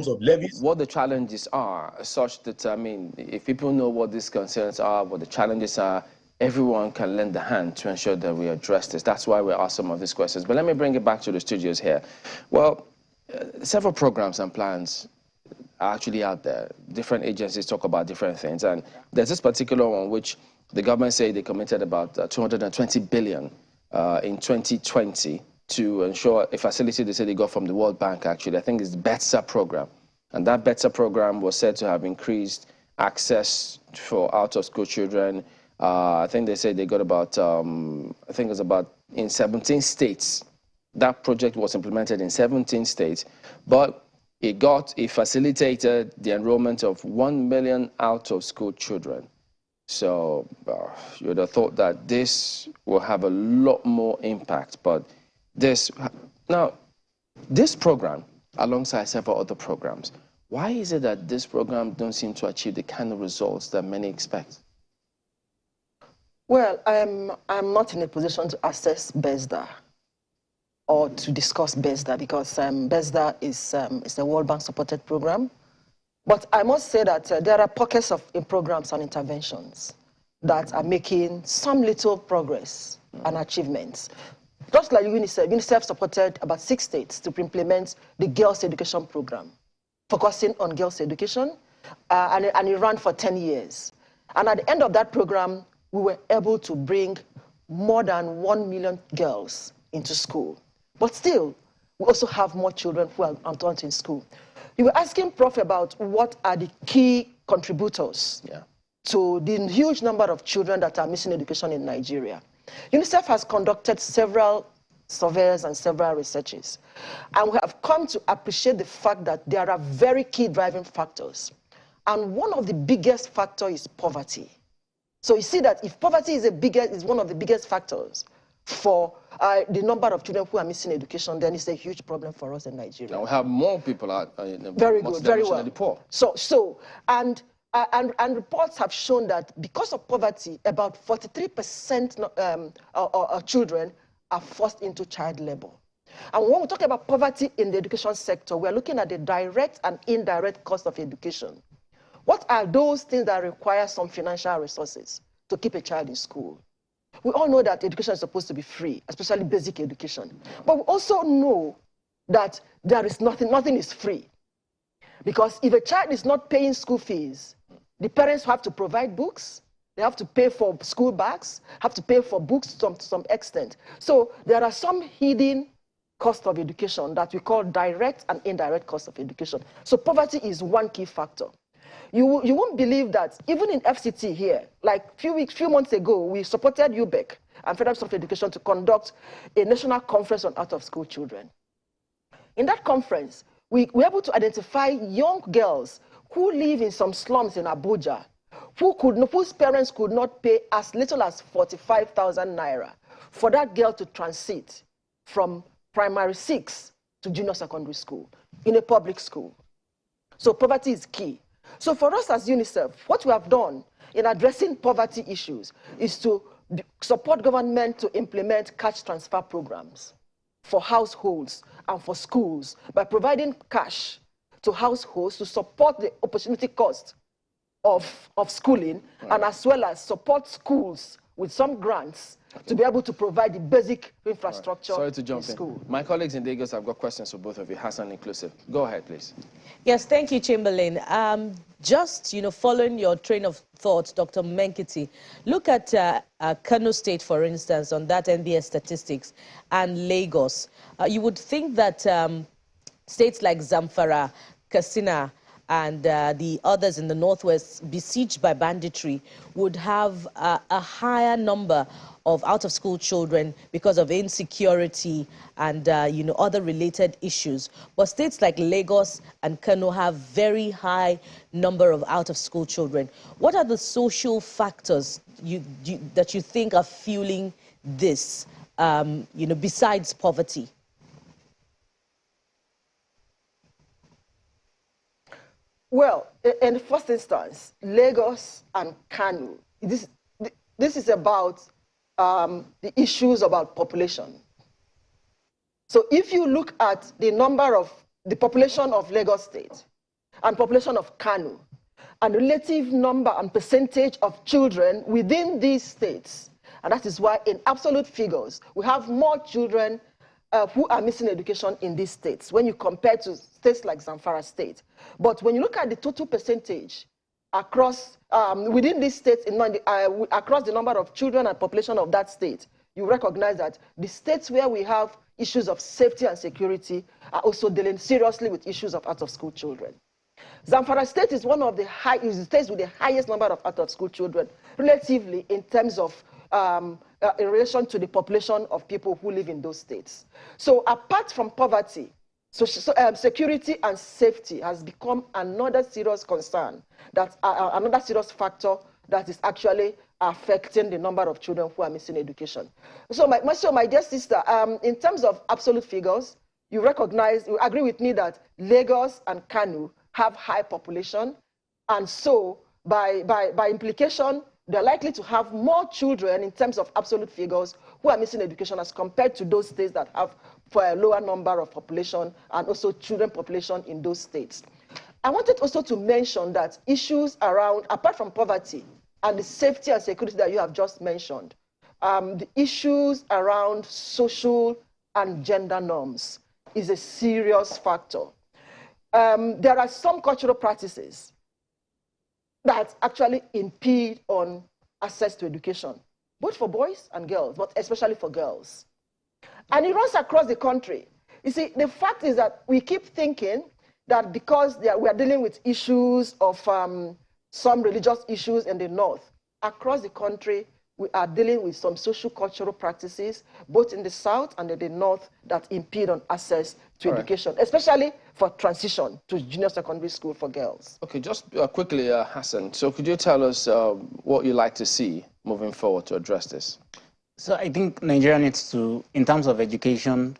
what the challenges are, such that, I mean, if people know what these concerns are, what the challenges are, everyone can lend a hand to ensure that we address this. That's why we ask some of these questions. But let me bring it back to the studios here. Well, several programs and plans are actually out there. Different agencies talk about different things. And there's this particular one which the government say they committed about 220 billion in 2020 to ensure a facility they say they got from the World Bank, actually. I think it's the BETSA program. And that BETSA program was said to have increased access for out-of-school children. I think they said they got about, I think it was about in 17 states. That project was implemented in 17 states, but it facilitated the enrollment of 1 million out-of-school children. So you would have thought that this will have a lot more impact, but this program, alongside several other programs, why is it that this program don't seem to achieve the kind of results that many expect? Well, I'm not in a position to assess BESDA or to discuss BESDA because BESDA is a World Bank supported program. But I must say that there are pockets of programs and interventions that are making some little progress and achievements. Just like UNICEF, UNICEF supported about 6 states to implement the girls' education program, focusing on girls' education, and it ran for 10 years. And at the end of that program, we were able to bring more than 1 million girls into school. But still, we also have more children who are not in school. You were asking Prof about what are the key contributors to the huge number of children that are missing education in Nigeria. UNICEF has conducted several surveys and several researches, and we have come to appreciate the fact that there are very key driving factors. And one of the biggest factors is poverty. So you see that if poverty is one of the biggest factors for the number of children who are missing education, then it's a huge problem for us in Nigeria. Now we have more people out very good, very well. Poor. And reports have shown that because of poverty, about 43% of children are forced into child labor. And when we talk about poverty in the education sector, we're looking at the direct and indirect cost of education. What are those things that require some financial resources to keep a child in school? We all know that education is supposed to be free, especially basic education. But we also know that there is nothing is free. Because if a child is not paying school fees, the parents have to provide books, they have to pay for school bags, have to pay for books to some extent. So there are some hidden costs of education that we call direct and indirect costs of education. So poverty is one key factor. You won't believe that even in FCT here, like few months ago, we supported UBEC and Federal Ministry of Education to conduct a national conference on out-of-school children. In that conference, we were able to identify young girls who live in some slums in Abuja, whose parents could not pay as little as 45,000 naira for that girl to transit from primary 6 to junior secondary school in a public school. So poverty is key. So for us as UNICEF, what we have done in addressing poverty issues is to support government to implement cash transfer programs for households and for schools by providing cash to households to support the opportunity cost of schooling, and as well as support schools with some grants to be able to provide the basic infrastructure. Sorry to jump in. School. My colleagues in Lagos have got questions for both of you, Hassan inclusive. Go ahead, please. Yes, thank you, Chamberlain. Just, following your train of thought, Dr. Menkiti, look at Kano State, for instance, on that NBS statistics, and Lagos. You would think that states like Zamfara, Katsina, and the others in the northwest besieged by banditry would have a higher number of out-of-school children because of insecurity and other related issues. But states like Lagos and Kano have very high number of out-of-school children. What are the social factors that you think are fueling this, besides poverty? Well, in the first instance, Lagos and Kano, this is about the issues about population. So if you look at the population of Lagos State and population of Kano, and relative number and percentage of children within these states, and that is why in absolute figures, we have more children who are missing education in these states when you compare to states like Zamfara State. But when you look at the total percentage across, within these states, across the number of children and population of that state, you recognize that the states where we have issues of safety and security are also dealing seriously with issues of out-of-school children. Zamfara State is one of the states with the highest number of out-of-school children, relatively in terms of in relation to the population of people who live in those states. So apart from poverty, security and safety has become another serious concern, another serious factor that is actually affecting the number of children who are missing education. So my dear sister, in terms of absolute figures, you agree with me that Lagos and Kano have high population, and so by implication, they're likely to have more children in terms of absolute figures who are missing education as compared to those states that have for a lower number of population and also children population in those states. I wanted also to mention that issues around, apart from poverty and the safety and security that you have just mentioned, the issues around social and gender norms is a serious factor. There are some cultural practices that actually impede on access to education, both for boys and girls, but especially for girls. And it runs across the country. You see, the fact is that we keep thinking that because we are dealing with issues of some religious issues in the north, across the country, we are dealing with some social-cultural practices, both in the south and in the north, that impede on access to education, especially for transition to junior secondary school for girls. Okay, just quickly, Hassan, so could you tell us what you'd like to see moving forward to address this? So I think Nigeria needs to, in terms of education,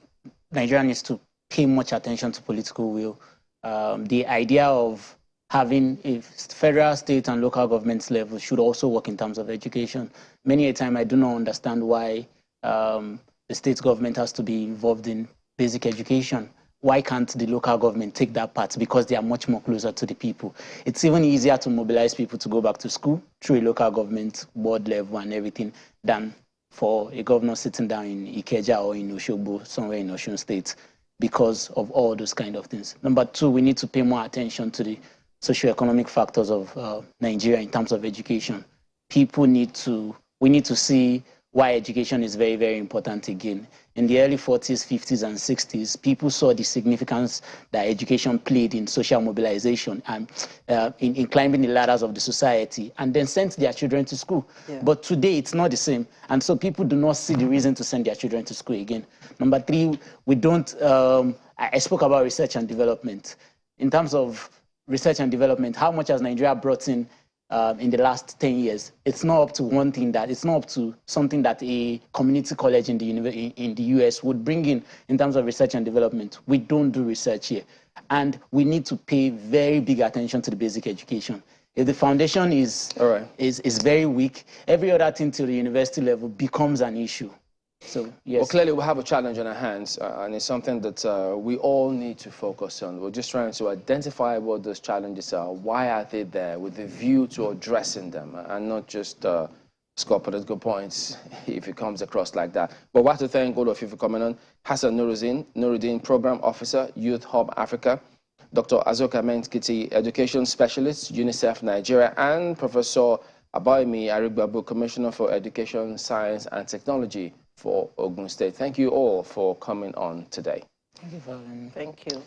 Nigeria needs to pay much attention to political will. The idea of having a federal, state, and local government level should also work in terms of education. Many a time I do not understand why the state government has to be involved in basic education. Why can't the local government take that part? Because they are much more closer to the people. It's even easier to mobilize people to go back to school through a local government board level and everything than for a governor sitting down in Ikeja or in Osogbo, somewhere in Osun State, because of all those kind of things. Number two, we need to pay more attention to the socioeconomic factors of Nigeria in terms of education. We need to see why education is very, very important again. In the early 40s, 50s, and 60s, people saw the significance that education played in social mobilization and in climbing the ladders of the society, and then sent their children to school. Yeah. But today, it's not the same. And so people do not see the reason to send their children to school again. Number three, we don't, I spoke about research and development. In terms of research and development, how much has Nigeria brought in the last 10 years? It's not up to it's not up to something that a community college in the US would bring in terms of research and development. We don't do research here. And we need to pay very big attention to the basic education. If the foundation is very weak, every other thing to the university level becomes an issue. So, yes. Well, clearly we have a challenge on our hands, and it's something that we all need to focus on. We're just trying to identify what those challenges are, why are they there, with a view to addressing them, and not just score political points if it comes across like that. But we have to thank all of you for coming on. Hassan Nuruddin, Program Officer, Youth Hub Africa, Dr. Azoka Mentkiti, Education Specialist, UNICEF Nigeria, and Professor Abayomi Arigbabu, Commissioner for Education, Science and Technology for Ogun State. Thank you all for coming on today. Thank you for having me. Thank you.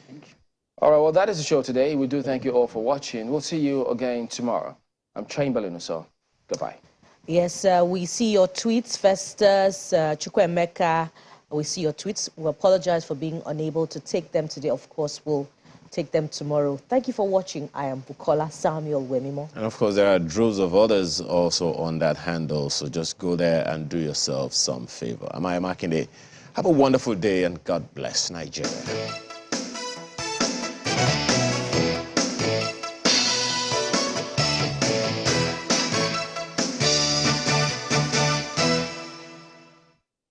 All right, well, that is the show today. We do thank you all for watching. We'll see you again tomorrow. I'm Chamberlain Uso. Goodbye. Yes, we see your tweets, Festus, Chukwemeka. We see your tweets. We apologize for being unable to take them today. Of course, we'll take them tomorrow. Thank you for watching. I am Bukola Samuel Wemimo. And of course, there are droves of others also on that handle, so just go there and do yourself some favor. Am I Makinde? Have a wonderful day and God bless Nigeria.